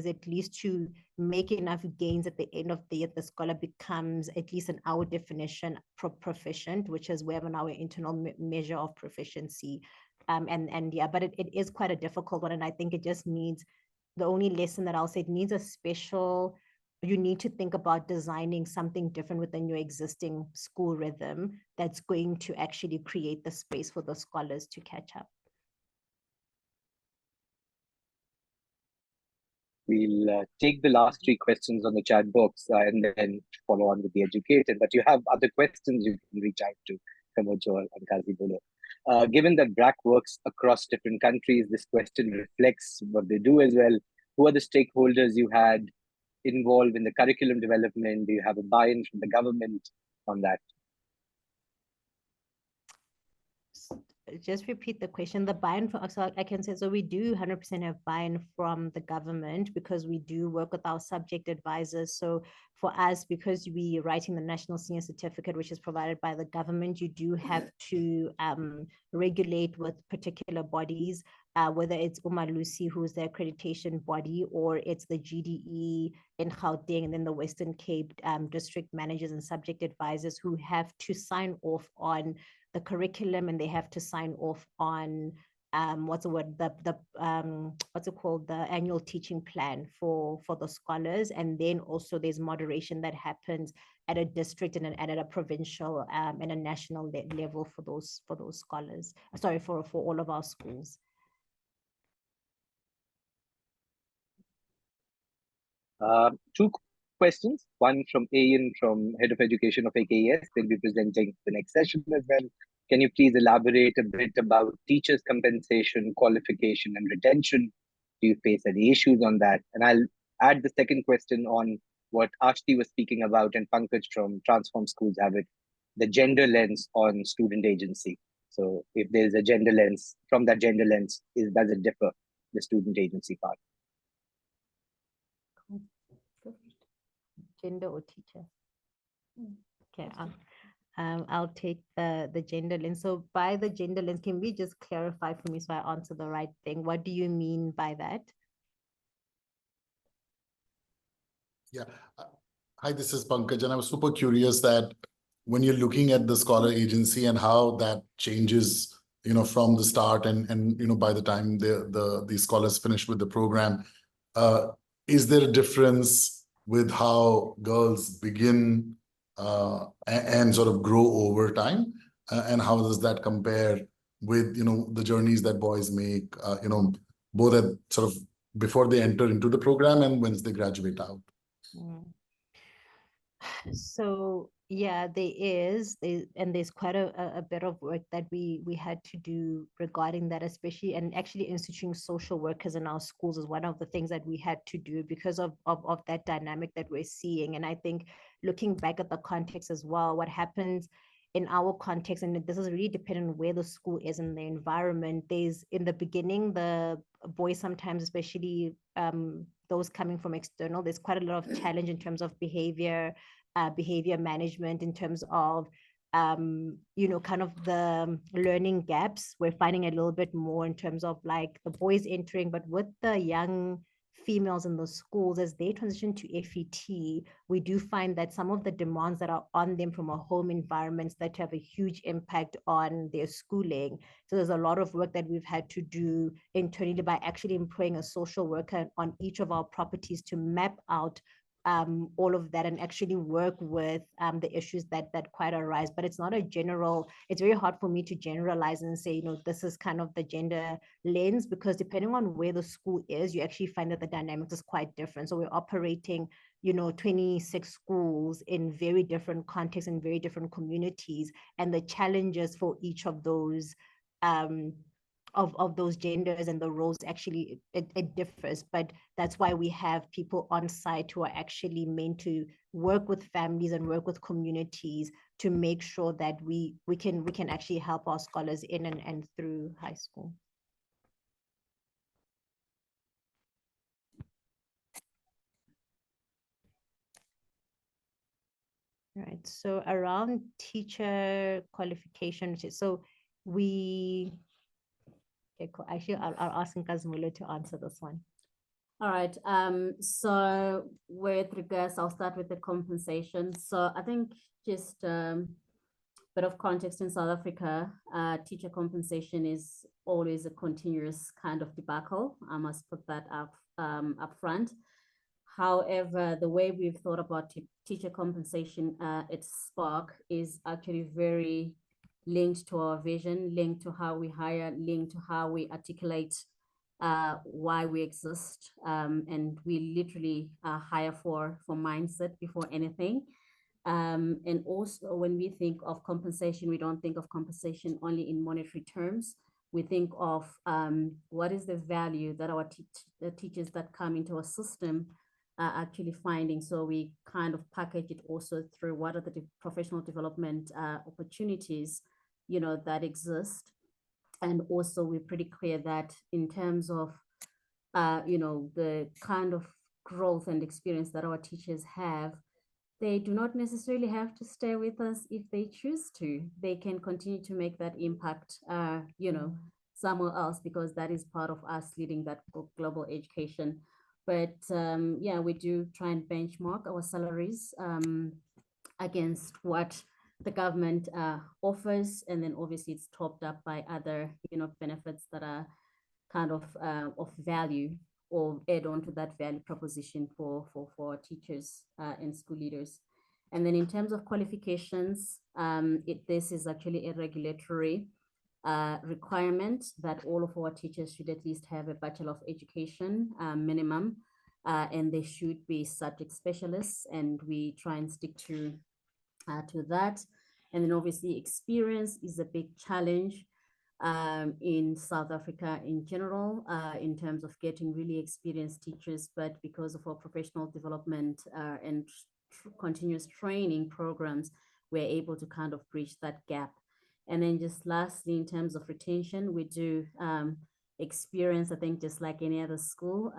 at least to make enough gains at the end of the year, the scholar becomes, at least in our definition, proficient, which is we have an our internal measure of proficiency. And yeah, but it is quite a difficult one. And I think it just needs, the only lesson that I'll say, it needs a special, you need to think about designing something different within your existing school rhythm that's going to actually create the space for the scholars to catch up. We'll take the last three questions on the chat box and then follow on with the educated. But you have other questions you can reach out to Kamocho and Kazi Bolo. Given that BRAC works across different countries, this question reflects what they do as well. Who are the stakeholders you had involved in the curriculum development? Do you have a buy-in from the government on that? Just repeat the question. The buy-in for, so I can say, so we do 100% have buy-in from the government because we do work with our subject advisors. So for us, because we are writing the National Senior Certificate, which is provided by the government, you do have to regulate with particular bodies, whether it's Umalusi, who's the accreditation body, or it's the GDE in Gauteng, and then the Western Cape district managers and subject advisors who have to sign off on the curriculum, and they have to sign off on what's it called, the annual teaching plan for the scholars. And then also there's moderation that happens at a district and at a provincial and a national level for those scholars, sorry, for all of our schools. Two questions. One from Ayan, from Head of Education of AKES. They'll be presenting the next session as well. Can you please elaborate a bit about teachers' compensation, qualification, and retention? Do you face any issues on that? And I'll add the second question on what Ashti was speaking about, and Pankaj from Transform Schools have it, the gender lens on student agency. So if there's a gender lens, from that gender lens, does it differ, the student agency part? Gender or teacher? Okay, I'll take the gender lens. So by the gender lens, can we just clarify for me so I answer the right thing? What do you mean by that? Yeah. Hi, this is Pankaj, and I was super curious that when you're looking at the scholar agency and how that changes, from the start and by the time the scholars finish with the program, is there a difference with how girls begin and sort of grow over time, and how does that compare with the journeys that boys make, both at sort of before they enter into the program and once they graduate out? So yeah, there's quite a bit of work that we had to do regarding that, especially, and actually instituting social workers in our schools is one of the things that we had to do because of that dynamic that we're seeing. And I think looking back at the context as well, what happens in our context, and this is really dependent on where the school is in the environment, there's, in the beginning, the boys sometimes, especially those coming from external, there's quite a lot of challenge in terms of behavior management, in terms of kind of the learning gaps. We're finding a little bit more in terms of like the boys entering, but with the young females in the schools, as they transition to FET, we do find that some of the demands that are on them from a home environment that have a huge impact on their schooling. So there's a lot of work that we've had to do internally by actually employing a social worker on each of our properties to map out all of that and actually work with the issues that quite arise. But it's not a general, it's very hard for me to generalize and say, this is kind of the gender lens, because depending on where the school is, you actually find that the dynamics is quite different. So we're operating 26 schools in very different contexts and very different communities, and the challenges for each of those of those genders and the roles, actually it differs. But that's why we have people on site who are actually meant to work with families and work with communities to make sure that we can actually help our scholars in and through high school. Right. So around teacher qualification, so we, okay, cool. Actually, I'll ask Nkazmulo to answer this one. All right. So with regards, I'll start with the compensation. So I think just bit of context in South Africa, teacher compensation is always a continuous kind of debacle. I must put that up front. However, the way we've thought about teacher compensation at Spark is actually very linked to our vision, linked to how we hire, linked to how we articulate why we exist. And we literally hire for mindset before anything. And also when we think of compensation, we don't think of compensation only in monetary terms. We think of what is the value that our teachers that come into our system are actually finding. So we kind of package it also through what are the professional development opportunities, that exist. And also we're pretty clear that in terms of, the kind of growth and experience that our teachers have, they do not necessarily have to stay with us if they choose to. They can continue to make that impact, somewhere else, because that is part of us leading that global education. But yeah, we do try and benchmark our salaries against what the government offers, and then obviously it's topped up by other, benefits that are kind of value or add on to that value proposition for teachers and school leaders. And then in terms of qualifications, this is actually a regulatory requirement that all of our teachers should at least have a Bachelor of Education minimum, and they should be subject specialists, and we try and stick to that. And then obviously experience is a big challenge in South Africa in general, in terms of getting really experienced teachers, but because of our professional development and continuous training programs, we're able to kind of bridge that gap. And then just lastly, in terms of retention, we do experience, I think just like any other school,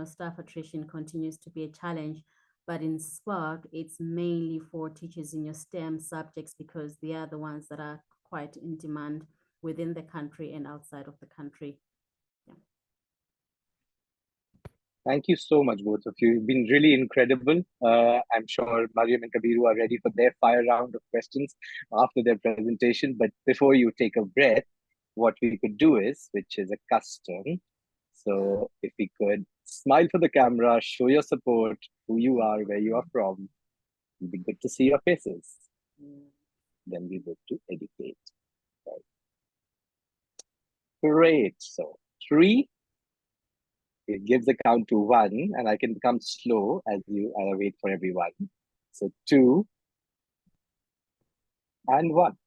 staff attrition continues to be a challenge. But in Spark, it's mainly for teachers in your STEM subjects because they are the ones that are quite in demand within the country and outside of the country. Yeah. Thank you so much, both of you. You've been really incredible. I'm sure Mariam and Kabiru are ready for their fire round of questions after their presentation. But before you take a breath, what we could do is, which is a custom. So if we could smile for the camera, show your support, who you are, where you are from. It'd be good to see your faces. Then we go to EducAid. Right. Great. So 3. It gives a count to 1, and I can become slow as I wait for everyone. So 2 and 1.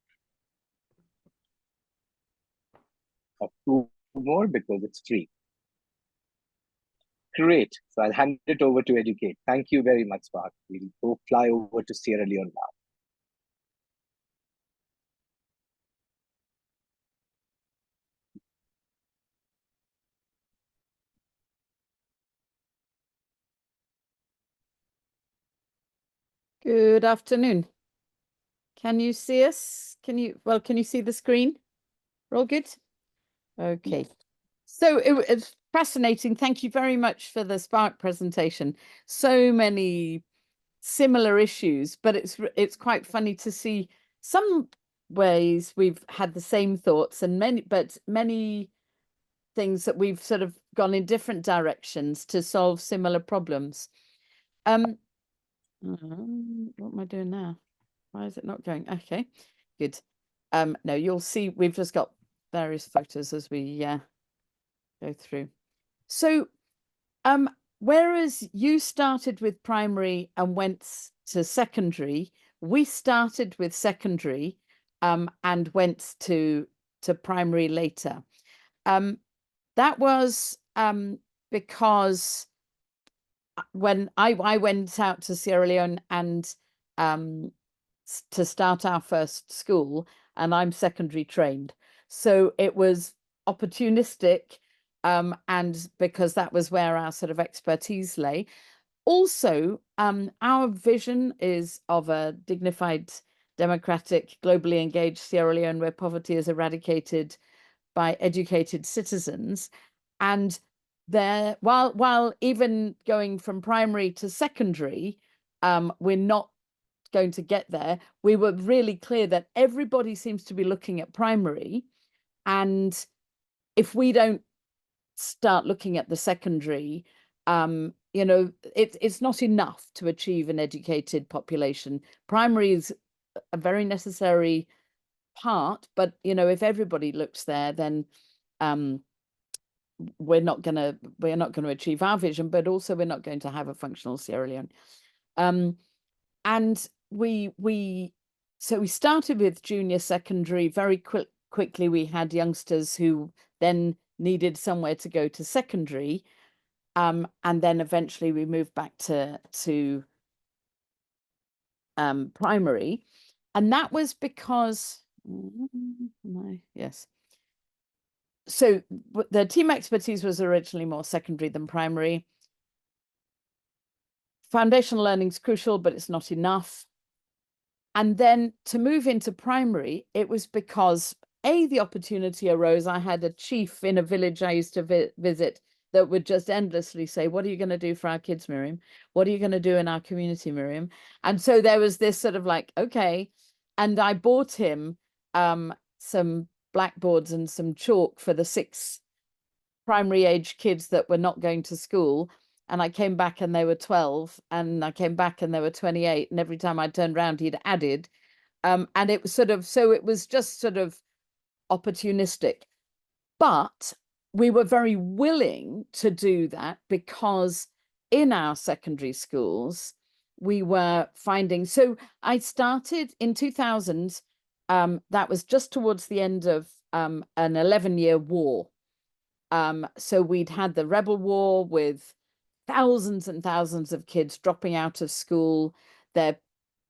2 more because it's 3. Great. So I'll hand it over to EducAid. Thank you very much, Spark. We'll go fly over to Sierra Leone now. Good afternoon. Can you see us? Can you see the screen? We're all good? Okay. So it's fascinating. Thank you very much for the Spark presentation. So many similar issues, but it's quite funny to see some ways we've had the same thoughts and many things that we've sort of gone in different directions to solve similar problems. What am I doing now? Why is it not going? Okay, good. No, you'll see we've just got various photos as we go through. So whereas you started with primary and went to secondary, we started with secondary and went to primary later. That was because when I went out to Sierra Leone and to start our first school, and I'm secondary trained, so it was opportunistic, and because that was where our sort of expertise lay. also, our vision is of a dignified, democratic, globally engaged Sierra Leone where poverty is eradicated by educated citizens. And there, while even going from primary to secondary, we're not going to get there. We were really clear that everybody seems to be looking at primary, and if we don't start looking at the secondary, you know, it's not enough to achieve an educated population. Primary is a very necessary part, but you know, if everybody looks there, then we're not going to achieve our vision, but also we're not going to have a functional Sierra Leone. And we started with junior secondary. Very quickly we had youngsters who then needed somewhere to go to secondary, and then eventually we moved back to primary, and that was because yes. So the team expertise was originally more secondary than primary. Foundational learning is crucial, but it's not enough. And then to move into primary, it was because the opportunity arose. I had a chief in a village I used to visit that would just endlessly say, what are you going to do for our kids, Miriam? What are you going to do in our community, Miriam? And so there was this sort of like, okay. And I bought him some blackboards and some chalk for the 6 primary age kids that were not going to school. And I came back and they were 12, and I came back and they were 28. And every time I turned around, he'd added. And it was sort of, so it was just sort of opportunistic. But we were very willing to do that because in our secondary schools, we were finding, so I started in 2000, that was just towards the end of an 11-year war. So we'd had the rebel war with thousands and thousands of kids dropping out of school. Their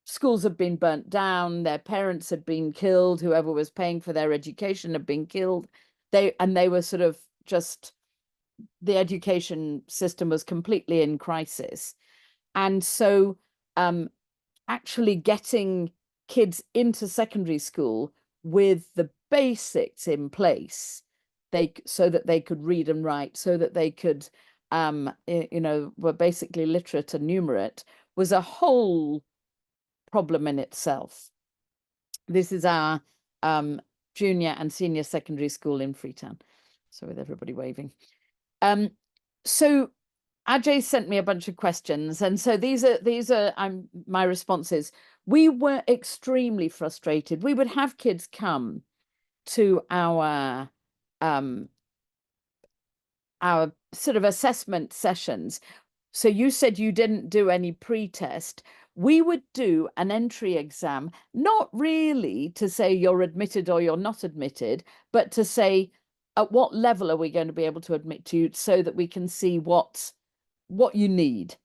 schools had been burnt down. Their parents had been killed. Whoever was paying for their education had been killed. They were sort of just, the education system was completely in crisis. And so actually getting kids into secondary school with the basics in place, so that they could read and write, so that they could you know, were basically literate and numerate, was a whole problem in itself. This is our junior and senior secondary school in Freetown. So with everybody waving. So Ajay sent me a bunch of questions, and so these are my responses. We were extremely frustrated. We would have kids come to our sort of assessment sessions. So you said you didn't do any pre-test. We would do an entry exam, not really to say you're admitted or you're not admitted, but to say at what level are we going to be able to admit you, so that we can see what you need.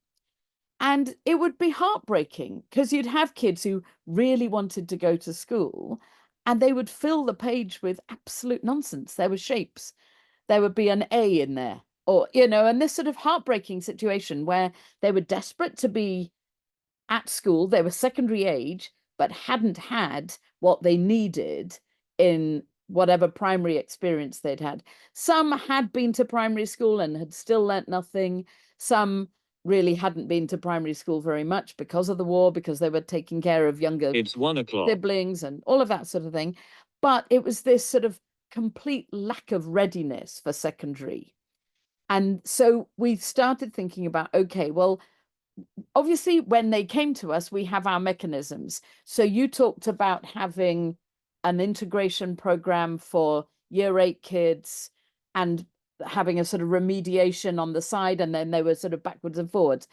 And it would be heartbreaking because you'd have kids who really wanted to go to school and they would fill the page with absolute nonsense. There were shapes. There would be an A in there, or, you know, and this sort of heartbreaking situation where they were desperate to be at school. They were secondary age, but hadn't had what they needed in whatever primary experience they'd had. Some had been to primary school and had still learnt nothing. Some really hadn't been to primary school very much because of the war, because they were taking care of younger siblings and all of that sort of thing. But it was this sort of complete lack of readiness for secondary. And so we started thinking about, okay, well, obviously when they came to us, we have our mechanisms. So you talked about having an integration program for year 8 kids and having a sort of remediation on the side, and then they were sort of backwards and forwards.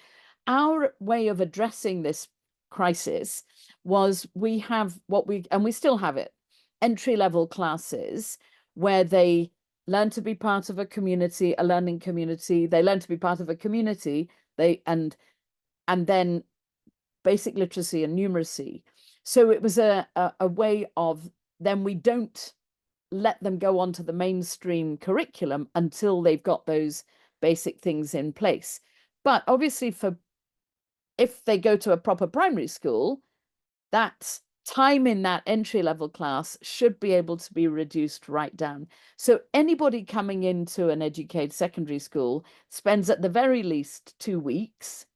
Our way of addressing this crisis was, we have and we still have it, entry-level classes where they learn to be part of a community, a learning community. They learn to be part of a community, and then basic literacy and numeracy. So it was a way of, then we don't let them go on to the mainstream curriculum until they've got those basic things in place. But obviously for if they go to a proper primary school, that time in that entry level class should be able to be reduced right down. So anybody coming into an EducAid secondary school spends at the very least 2 weeks,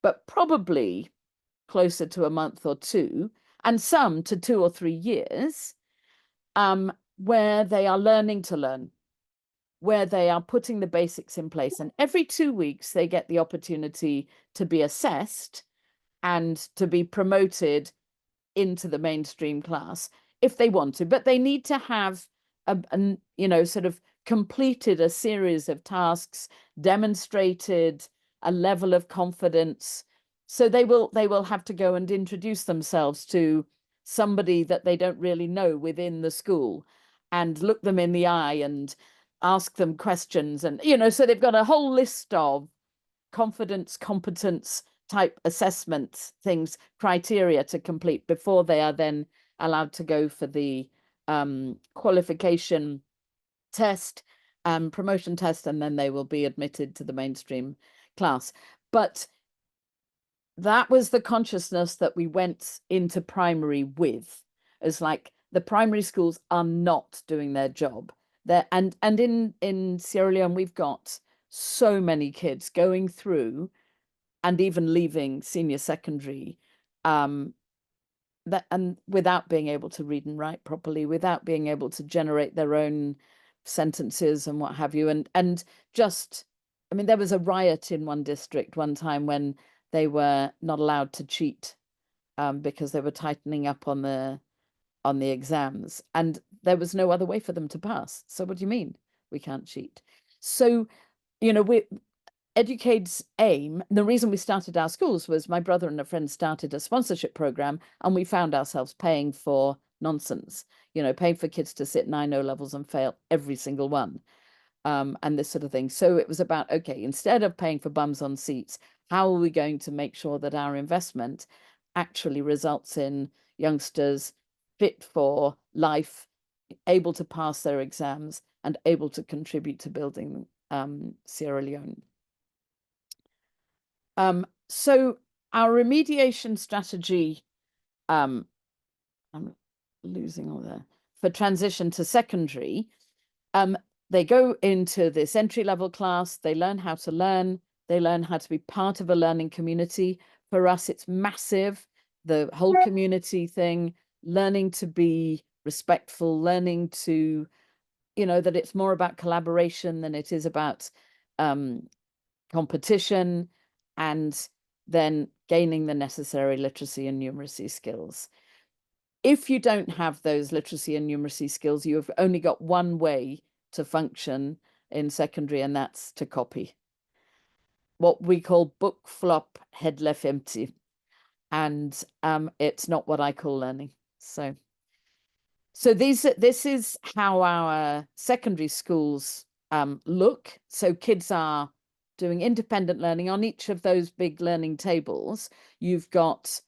but probably closer to a month or two, and some to 2 or 3 years, where they are learning to learn, where they are putting the basics in place. And every 2 weeks, they get the opportunity to be assessed and to be promoted into the mainstream class if they want to, but they need to have sort of completed a series of tasks, demonstrated a level of confidence. So they will have to go and introduce themselves to somebody that they don't really know within the school and look them in the eye and ask them questions. And, so they've got a whole list of confidence, competence type assessment things, criteria to complete before they are then allowed to go for the qualification test, promotion test, and then they will be admitted to the mainstream class. But that was the consciousness that we went into primary with, as like the primary schools are not doing their job. And in Sierra Leone, we've got so many kids going through and even leaving senior secondary, and without being able to read and write properly, without being able to generate their own sentences and what have you. And just, I mean, there was a riot in one district one time when they were not allowed to cheat because they were tightening up on the exams, and there was no other way for them to pass. So what do you mean we can't cheat? So, EducAid's aim, the reason we started our schools was my brother and a friend started a sponsorship program, and we found ourselves paying for nonsense, paying for kids to sit 9 O-levels and fail every single one, and this sort of thing. So it was about, okay, instead of paying for bums on seats, how are we going to make sure that our investment actually results in youngsters fit for life, able to pass their exams, and able to contribute to building Sierra Leone. So our remediation strategy, I'm losing all there, for transition to secondary, they go into this entry-level class, they learn how to learn, they learn how to be part of a learning community. For us, it's massive, the whole community thing, learning to be respectful, learning to, that it's more about collaboration than it is about competition, and then gaining the necessary literacy and numeracy skills. If you don't have those literacy and numeracy skills, you have only got one way to function in secondary, and that's to copy. What we call book flop, head left empty. And it's not what I call learning. So this is how our secondary schools look. So kids are doing independent learning on each of those big learning tables. You've got,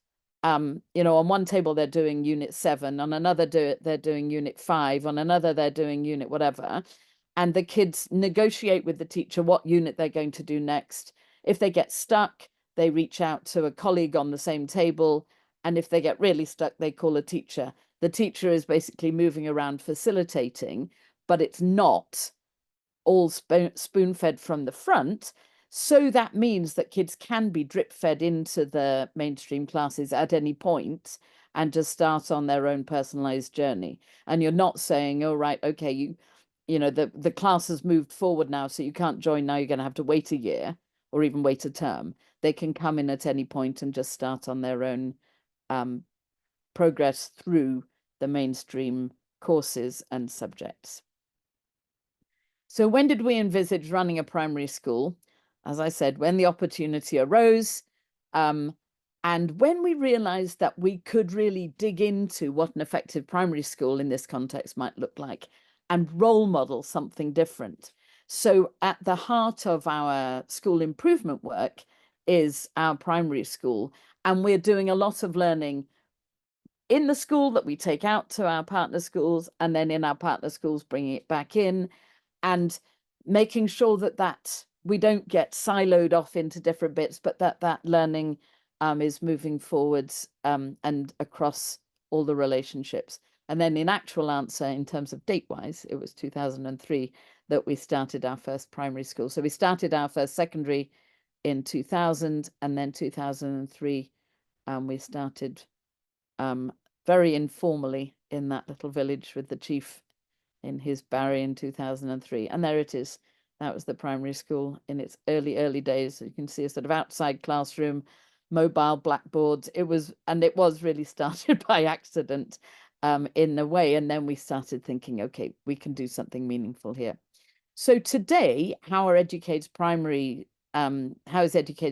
on one table, they're doing unit 7, on another they're doing unit 5, on another they're doing unit whatever. And the kids negotiate with the teacher what unit they're going to do next. If they get stuck, they reach out to a colleague on the same table. And if they get really stuck, they call a teacher. The teacher is basically moving around facilitating, but it's not all spoon-fed from the front. So that means that kids can be drip-fed into the mainstream classes at any point and just start on their own personalized journey. And you're not saying, oh, right, okay, the class has moved forward now, so you can't join now, you're going to have to wait a year or even wait a term. They can come in at any point and just start on their own progress through the mainstream courses and subjects. So when did we envisage running a primary school? As I said, when the opportunity arose, and when we realized that we could really dig into what an effective primary school in this context might look like and role model something different. So at the heart of our school improvement work is our primary school, and we're doing a lot of learning in the school that we take out to our partner schools, and then in our partner schools bringing it back in, and making sure that we don't get siloed off into different bits, but that learning is moving forwards and across all the relationships. And then in actual answer, in terms of date-wise, it was 2003 that we started our first primary school. So we started our first secondary in 2000, and then 2003, we started very informally in that little village with the chief in his barry in 2003. And there it is. That was the primary school in its early days. You can see a sort of outside classroom, mobile blackboards. It was really started by accident in a way. And then we started thinking, okay, we can do something meaningful here. So today, how is EducAid's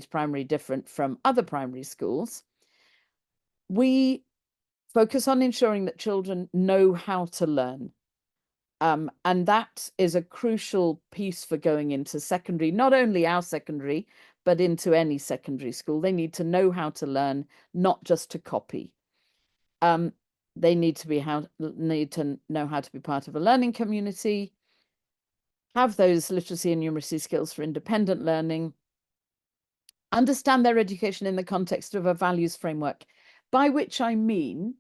primary different from other primary schools? We focus on ensuring that children know how to learn. And that is a crucial piece for going into secondary, not only our secondary, but into any secondary school. They need to know how to learn, not just to copy. They need to know how to be part of a learning community, have those literacy and numeracy skills for independent learning, understand their education in the context of a values framework, by which I mean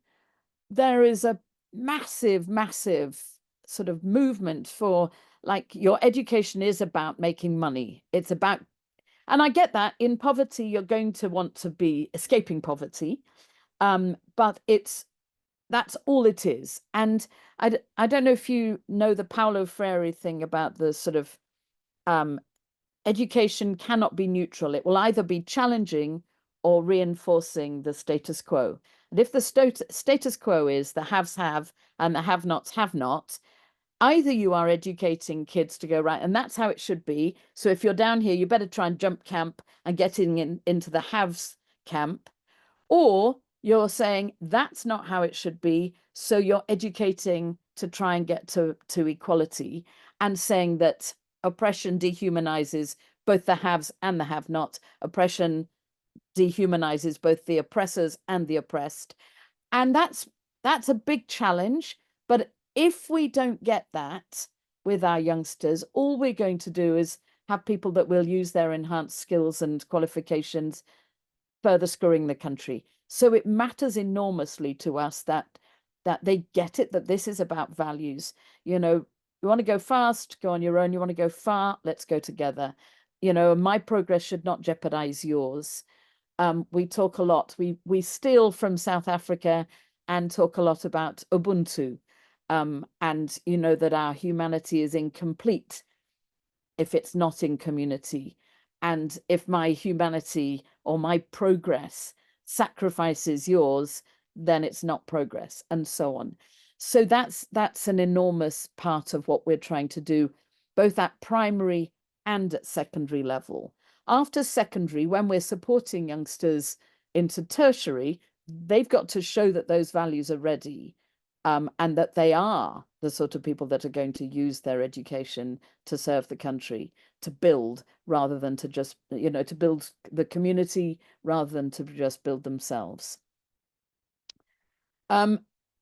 there is a massive sort of movement for, like, your education is about making money. It's about, and I get that in poverty, you're going to want to be escaping poverty, but that's all it is. And I don't know if you know the Paulo Freire thing about the sort of education cannot be neutral. It will either be challenging or reinforcing the status quo. And if the status quo is the haves have and the have-nots have not, either you are educating kids to go right, and that's how it should be. So if you're down here, you better try and jump camp and get into the haves camp, or you're saying that's not how it should be. So you're educating to try and get to equality, and saying that oppression dehumanizes both the haves and the have-not. Oppression dehumanizes both the oppressors and the oppressed. And that's a big challenge. But if we don't get that with our youngsters, all we're going to do is have people that will use their enhanced skills and qualifications further screwing the country. So it matters enormously to us that they get it, that this is about values. You know, you want to go fast, go on your own. You want to go far, let's go together. You know, my progress should not jeopardize yours. We talk a lot, we steal from South Africa and talk a lot about Ubuntu. And you know that our humanity is incomplete if it's not in community. And if my humanity or my progress sacrifices yours, then it's not progress, and so on. So that's an enormous part of what we're trying to do, both at primary and at secondary level. After secondary, when we're supporting youngsters into tertiary, they've got to show that those values are ready, and that they are the sort of people that are going to use their education to serve the country, to build rather than to just, you know, to build the community rather than to just build themselves.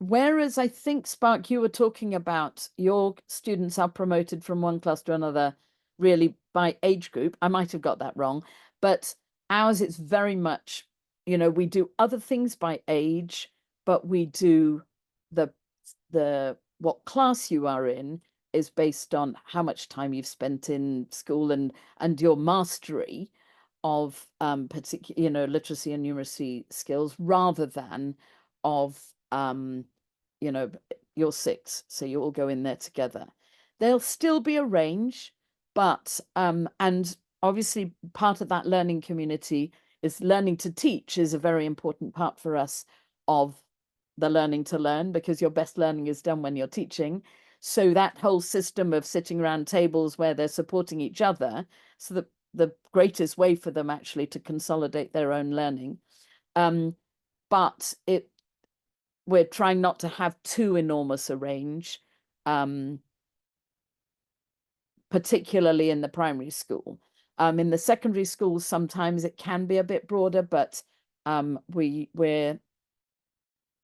Whereas I think, Spark, you were talking about your students are promoted from one class to another really by age group. I might have got that wrong, but ours, it's very much, you know, we do other things by age, but we do what class you are in is based on how much time you've spent in school and your mastery of particular, you know, literacy and numeracy skills, rather than of you know, you're 6, so you all go in there together. There'll still be a range, but and obviously part of that learning community is learning to teach is a very important part for us of the learning to learn, because your best learning is done when you're teaching. So that whole system of sitting around tables where they're supporting each other, so that the greatest way for them actually to consolidate their own learning. But we're trying not to have too enormous a range, particularly in the primary school. In the secondary schools, sometimes it can be a bit broader, but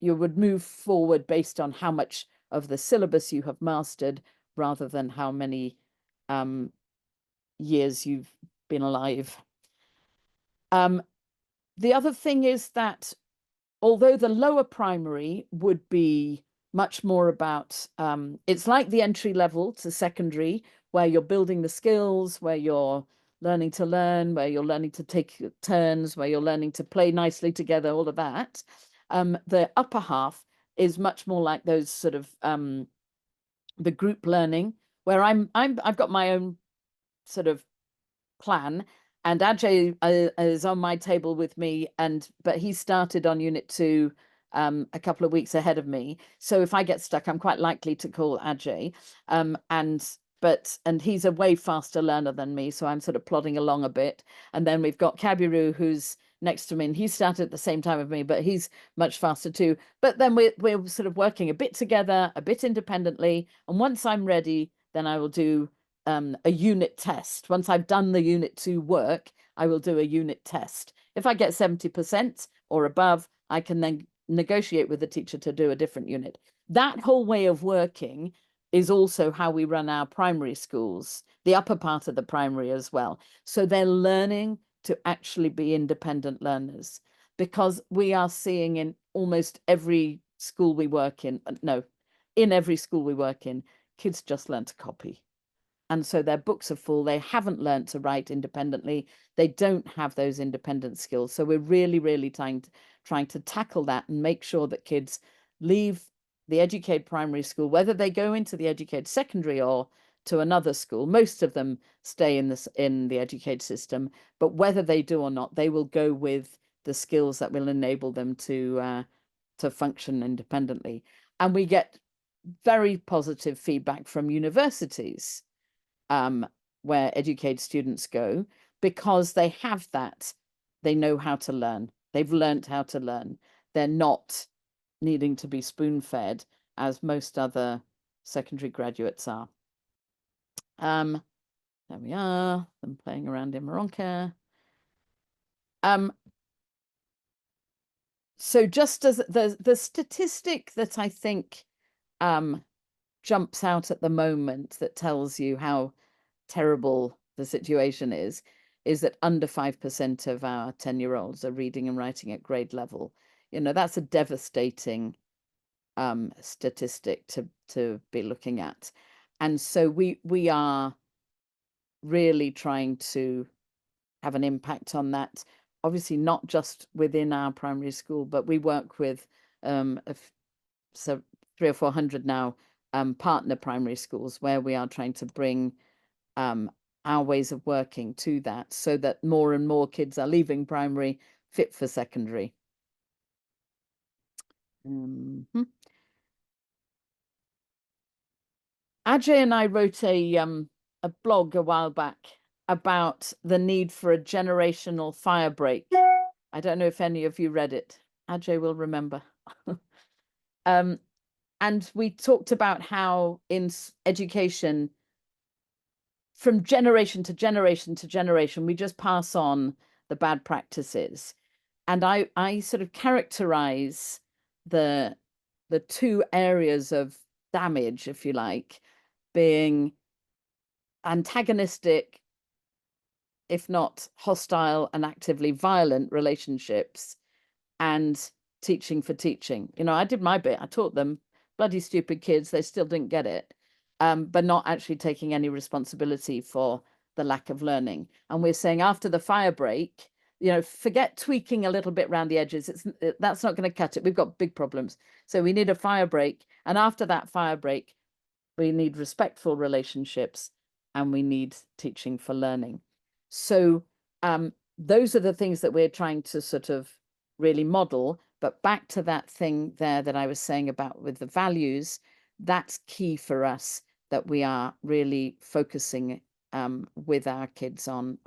you would move forward based on how much of the syllabus you have mastered, rather than how many years you've been alive. The other thing is that although the lower primary would be much more about, it's like the entry level to secondary, where you're building the skills, where you're learning to learn, where you're learning to take turns, where you're learning to play nicely together, all of that. The upper half is much more like those sort of the group learning, where I've got my own sort of plan, and Ajay is on my table with me, but he started on Unit 2 a couple of weeks ahead of me. So if I get stuck, I'm quite likely to call Ajay. And he's a way faster learner than me, so I'm sort of plodding along a bit. And then we've got Kabiru, who's next to me, and he started at the same time with me, but he's much faster too. But then we're sort of working a bit together, a bit independently. And once I'm ready, then I will do a unit test. Once I've done the Unit 2 work, I will do a unit test. If I get 70% or above, I can then negotiate with the teacher to do a different unit. That whole way of working is also how we run our primary schools, the upper part of the primary as well. So they're learning to actually be independent learners, because we are seeing in almost every school we work in, in every school we work in, kids just learn to copy. And so their books are full. They haven't learned to write independently. They don't have those independent skills. So we're really, really trying to tackle that and make sure that kids leave the EducAid primary school, whether they go into the EducAid secondary or to another school. Most of them stay in the EducAid system, but whether they do or not, they will go with the skills that will enable them to function independently. And we get very positive feedback from universities where EducAid students go, because they have that. They know how to learn. They've learned how to learn. They're not needing to be spoon-fed as most other secondary graduates are. There we are, them playing around in Moronka. So just as the statistic that I think jumps out at the moment that tells you how terrible the situation is that under 5% of our 10-year-olds are reading and writing at grade level. You know, that's a devastating statistic to be looking at. And so we are really trying to have an impact on that. Obviously, not just within our primary school, but we work with so 300 or 400 now partner primary schools, where we are trying to bring our ways of working to that, so that more and more kids are leaving primary fit for secondary. Ajay and I wrote a blog a while back about the need for a generational fire break. I don't know if any of you read it. Ajay will remember. And we talked about how in education, from generation to generation to generation, we just pass on the bad practices. And I sort of characterize the two areas of damage, if you like, being antagonistic, if not hostile and actively violent relationships, and teaching for teaching. You know, I did my bit. I taught them, bloody stupid kids. They still didn't get it. But not actually taking any responsibility for the lack of learning. And we're saying after the fire break, you know, forget tweaking a little bit around the edges. That's not going to cut it. We've got big problems. So we need a fire break. And after that fire break, we need respectful relationships, and we need teaching for learning. So those are the things that we're trying to sort of really model. But back to that thing there that I was saying about with the values, that's key for us, that we are really focusing with our kids on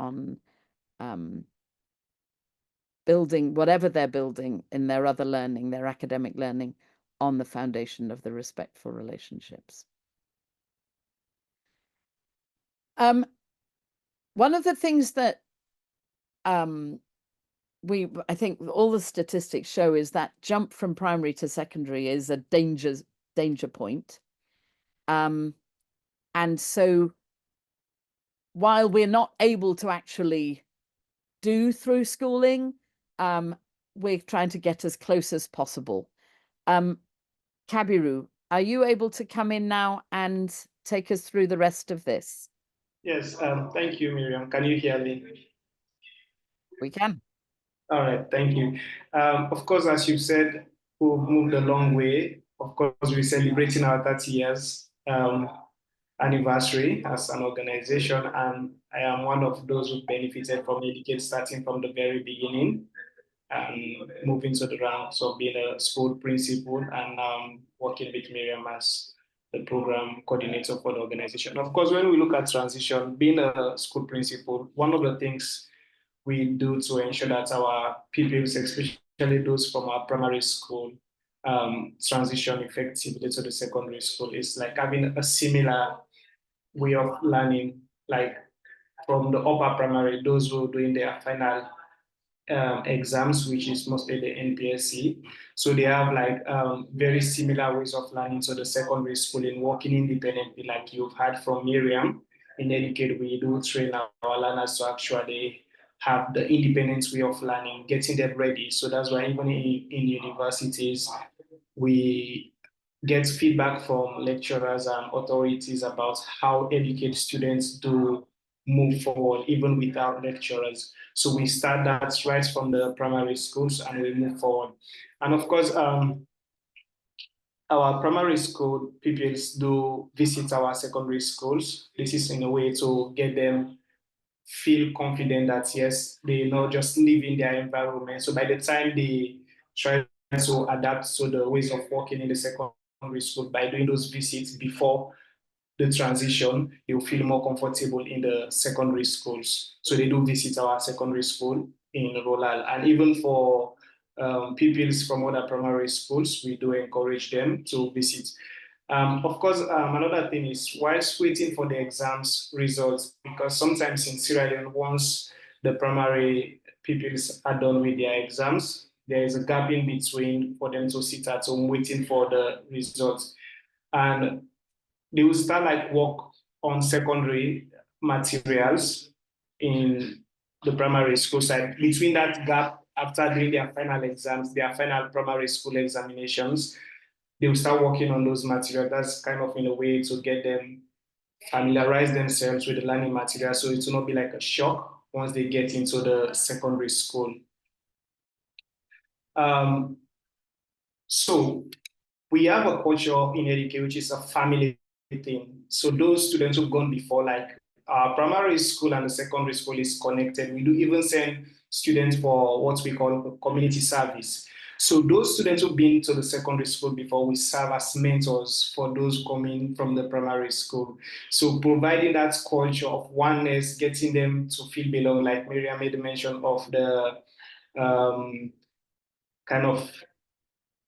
building whatever they're building in their other learning, their academic learning, on the foundation of the respectful relationships. One of the things that I think all the statistics show is that jump from primary to secondary is a danger point. And so while we're not able to actually do through schooling, we're trying to get as close as possible. Kabiru, are you able to come in now and take us through the rest of this? Yes, thank you, Miriam. Can you hear me? We can. All right, thank you. Of course, as you said, we've moved a long way. Of course, we're celebrating our 30 years anniversary as an organization, and I am one of those who benefited from EducAid starting from the very beginning and moving to the ranks of being a school principal and working with Miriam as the program coordinator for the organization. Of course, when we look at transition, being a school principal, one of the things we do to ensure that our pupils, especially those from our primary school, transition effectively to the secondary school is like having a similar way of learning, like from the upper primary, those who are doing their final exams, which is mostly the NPSC. So they have like very similar ways of learning to the secondary school in working independently, like you've heard from Miriam. In EducAid, we do train our learners to actually have the independent way of learning, getting them ready. So that's why even in universities, we get feedback from lecturers and authorities about how EducAid students do move forward, even without lecturers. So we start that right from the primary schools and we move forward. And of course, our primary school pupils do visit our secondary schools. This is in a way to get them feel confident that yes, they not just live in their environment. So by the time they try to adapt to the ways of working in the secondary school by doing those visits before the transition, they'll feel more comfortable in the secondary schools. So they do visit our secondary school in rural. And even for pupils from other primary schools, we do encourage them to visit. Of course, another thing is whilst waiting for the exams results, because sometimes in Sierra Leone, once the primary pupils are done with their exams, there is a gap in between for them to sit at home waiting for the results. And they will start like work on secondary materials in the primary school side. Between that gap, after doing their final exams, their final primary school examinations, they will start working on those materials. That's kind of in a way to get them familiarize themselves with the learning material, so it will not be like a shock once they get into the secondary school. So we have a culture in EducAid, which is a family thing. So those students who've gone before, like our primary school and the secondary school is connected. We do even send students for what we call community service. So those students who've been to the secondary school before, we serve as mentors for those coming from the primary school. So providing that culture of oneness, getting them to feel belong, like Miriam made mention of the kind of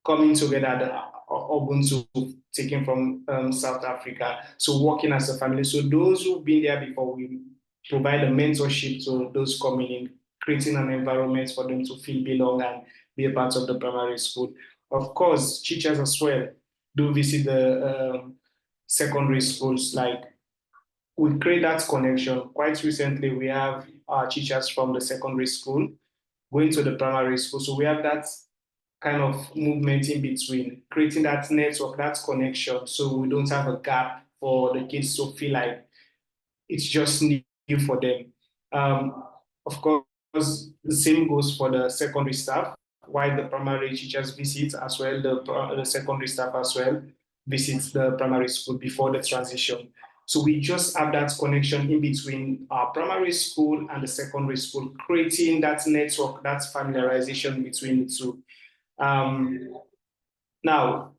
coming together, the Ubuntu taken from South Africa. So working as a family. So those who've been there before, we provide a mentorship to those coming in, creating an environment for them to feel belong and be a part of the primary school. Of course, teachers as well do visit the secondary schools. Like we create that connection. Quite recently, we have our teachers from the secondary school going to the primary school. So we have that kind of movement in between, creating that network, that connection, so we don't have a gap for the kids to feel like it's just new for them. Of course, the same goes for the secondary staff. While the primary teachers visit as well, the secondary staff as well visits the primary school before the transition. So we just have that connection in between our primary school and the secondary school, creating that network, that familiarization between the two. Now,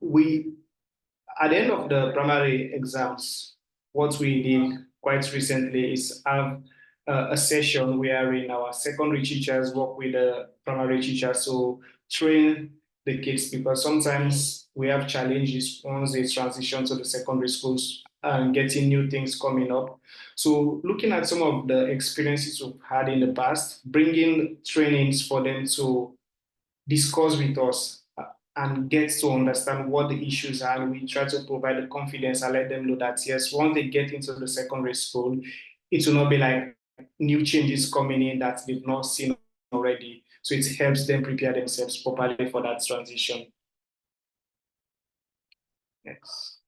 at the end of the primary exams, what we did quite recently is have a session wherein our secondary teachers work with the primary teachers to train the kids, because sometimes we have challenges once they transition to the secondary schools and getting new things coming up. So looking at some of the experiences we've had in the past, bringing trainings for them to discuss with us and get to understand what the issues are. And we try to provide the confidence and let them know that, yes, once they get into the secondary school, it will not be like new changes coming in that they've not seen already. So it helps them prepare themselves properly for that transition. Yes.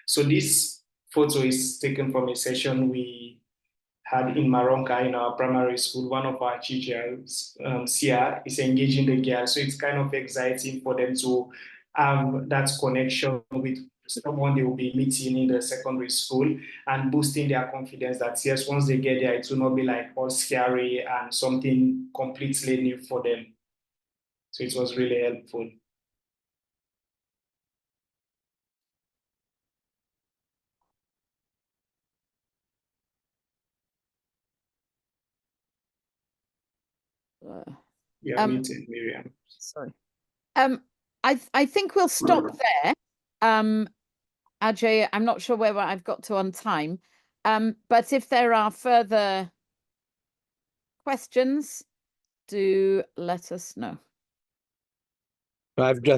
So this photo is taken from a session we had in Maronka in our primary school. One of our teachers, Sia, is engaging the girls. So it's kind of exciting for them to have that connection with someone they will be meeting in the secondary school and boosting their confidence that yes, once they get there, it will not be like all scary and something completely new for them. So it was really helpful. You're muted, Miriam. Sorry. I think we'll stop there. Ajay, I'm not sure where I've got to on time. But if there are further questions, do let us know.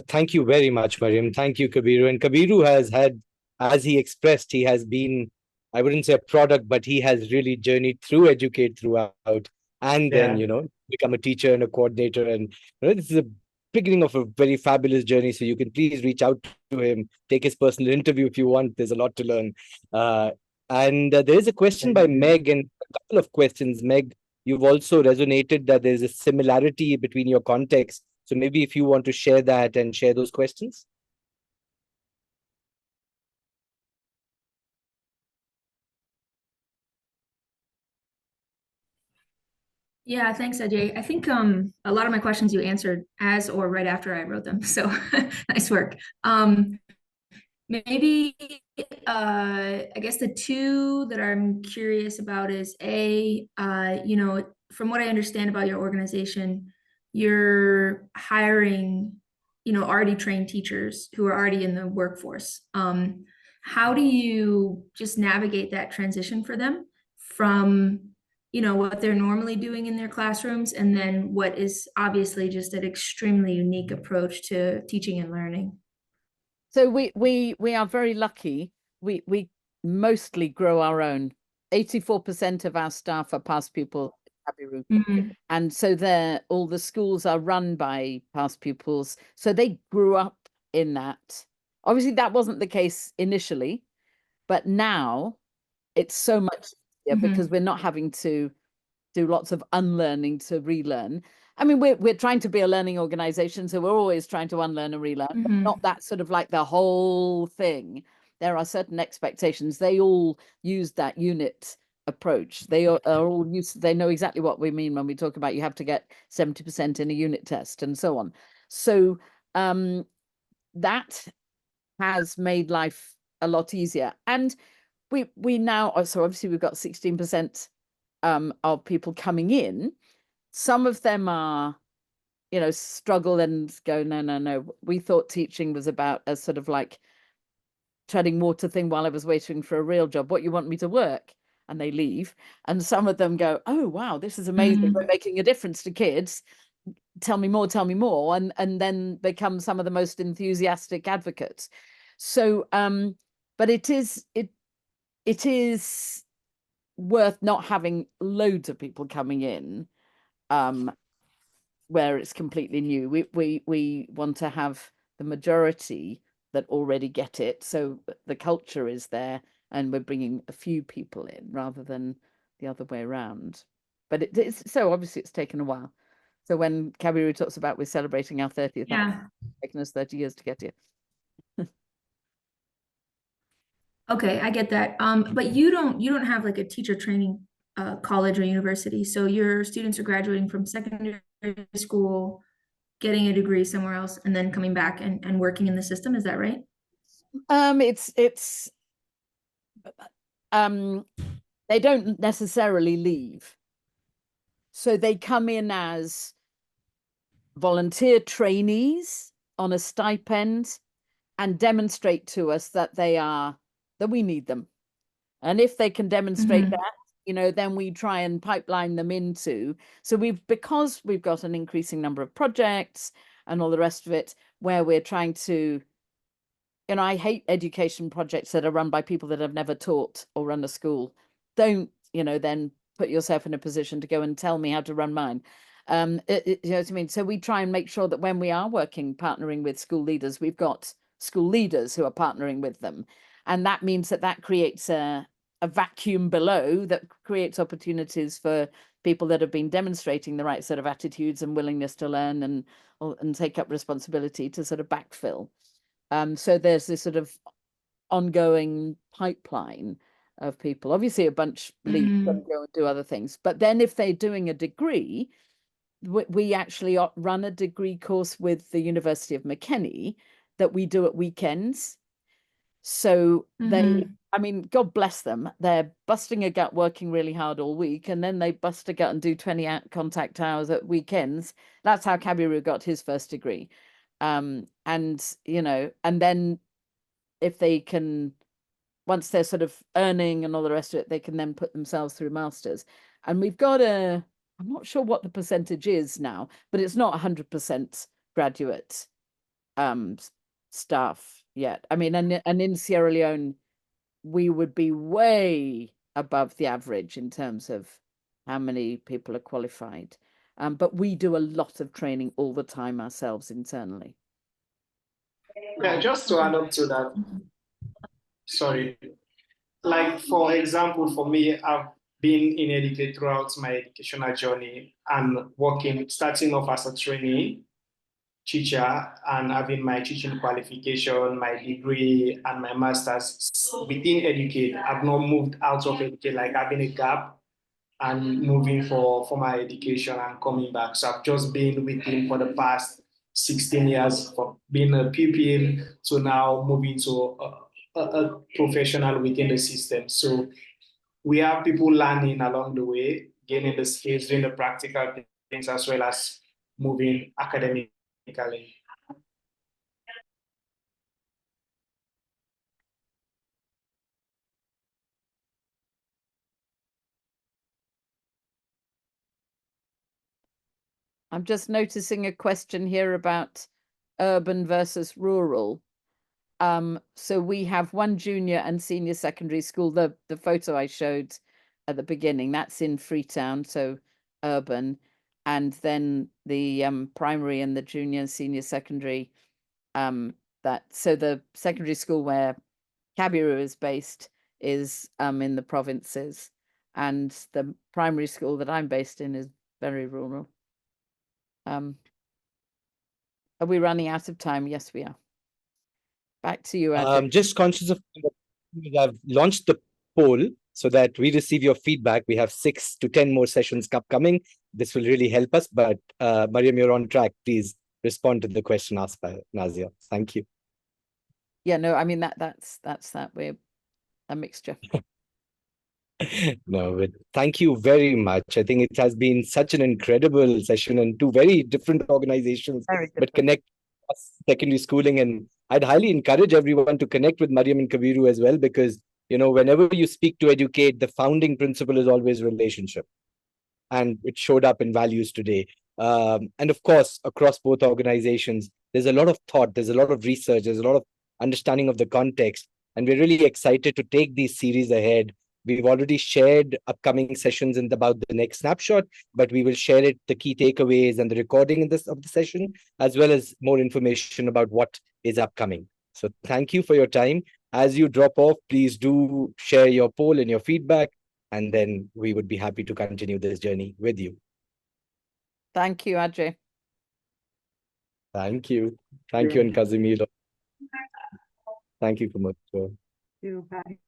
Thank you very much, Mariam. Thank you, Kabiru. And Kabiru has had, as he expressed, he has been, I wouldn't say a product, but he has really journeyed through EducAid throughout, and then, become a teacher and a coordinator. And this is a beginning of a very fabulous journey. So you can please reach out to him, take his personal interview if you want. There's a lot to learn. And there is a question by Meg, and a couple of questions. Meg, you've also resonated that there's a similarity between your context. So maybe if you want to share that and share those questions. Yeah, thanks, Ajay. I think a lot of my questions you answered as or right after I wrote them. So nice work. Maybe I guess the two that I'm curious about is from what I understand about your organization, you're hiring, already trained teachers who are already in the workforce. How do you just navigate that transition for them from, what they're normally doing in their classrooms, and then what is obviously just an extremely unique approach to teaching and learning? So we are very lucky. We mostly grow our own. 84% of our staff are past pupil Kabiru. And so all the schools are run by past pupils. So they grew up in that. Obviously, that wasn't the case initially, but now it's so much easier because we're not having to do lots of unlearning to relearn. I mean, we're trying to be a learning organization, so we're always trying to unlearn and relearn, but not that sort of like the whole thing. There are certain expectations. They all use that unit approach. They are all used. They know exactly what we mean when we talk about you have to get 70% in a unit test and so on. So that has made life a lot easier. And we now, so obviously we've got 16% of people coming in. Some of them are, struggle and go, no. We thought teaching was about a sort of like treading water thing while I was waiting for a real job. What, you want me to work? And they leave. And some of them go, oh, wow, this is amazing. We're making a difference to kids. Tell me more. And then become some of the most enthusiastic advocates. So, but it is worth not having loads of people coming in where it's completely new. We want to have the majority that already get it, so the culture is there, and we're bringing a few people in rather than the other way around. But it's so obviously it's taken a while. So when Kabiru talks about we're celebrating our 30th, it's taken us 30 years to get here. Okay, I get that. But you don't have like a teacher training college or university. So your students are graduating from secondary school, getting a degree somewhere else, and then coming back and working in the system. Is that right? It's they don't necessarily leave. So they come in as volunteer trainees on a stipend and demonstrate to us that we need them. And if they can demonstrate that, then we try and pipeline them into. So because we've got an increasing number of projects and all the rest of it, where we're trying to, I hate education projects that are run by people that have never taught or run a school. Don't then put yourself in a position to go and tell me how to run mine. You know what I mean? So we try and make sure that when we are partnering with school leaders, we've got school leaders who are partnering with them. And that means that creates a vacuum below that creates opportunities for people that have been demonstrating the right sort of attitudes and willingness to learn and take up responsibility to sort of backfill. So there's this sort of ongoing pipeline of people. Obviously, a bunch leave and go and do other things. But then if they're doing a degree, we actually run a degree course with the University of Makeni that we do at weekends. So they, I mean, God bless them. They're busting a gut, working really hard all week, and then they bust a gut and do 20 contact hours at weekends. That's how Kabiru got his first degree. And, and then if they can, once they're sort of earning and all the rest of it, they can then put themselves through masters. And we've got I'm not sure what the percentage is now, but it's not 100% graduate staff yet. I mean, and in Sierra Leone, we would be way above the average in terms of how many people are qualified. But we do a lot of training all the time ourselves internally. Yeah, just to add up to that, sorry. Like, for example, for me, I've been in EducAid throughout my educational journey and starting off as a trainee teacher and having my teaching qualification, my degree, and my master's within EducAid. I've not moved out of EducAid, like having a gap and moving for my education and coming back. So I've just been with him for the past 16 years, from being a pupil to now moving to a professional within the system. So we have people learning along the way, gaining the skills, doing the practical things, as well as moving academically. I'm just noticing a question here about urban versus rural. So we have one junior and senior secondary school. The photo I showed at the beginning, that's in Freetown, so urban. And then the primary and the junior and senior secondary, so the secondary school where Kabiru is based is in the provinces, and the primary school that I'm based in is very rural. Are we running out of time? Yes, we are. Back to you, Ajay. Just conscious of I've launched the poll so that we receive your feedback. We have 6 to 10 more sessions upcoming. This will really help us. But Mariam, you're on track. Please respond to the question asked by Nazia. Thank you. Yeah, no, I mean that's that. We're a mixture. No, but thank you very much. I think it has been such an incredible session and 2 very different organizations, but connect us secondary schooling. And I'd highly encourage everyone to connect with Mariam and Kabiru as well, because, whenever you speak to EducAid, the founding principle is always relationship. And it showed up in values today. And of course, across both organizations, there's a lot of thought, there's a lot of research, there's a lot of understanding of the context. And we're really excited to take these series ahead. We've already shared upcoming sessions about the next snapshot, but we will share the key takeaways and the recording of the session, as well as more information about what is upcoming. So thank you for your time. As you drop off, please do share your poll and your feedback, and then we would be happy to continue this journey with you. Thank you, Ajay. Thank you. Thank you, and Casimiro. Thank you so much. Bye.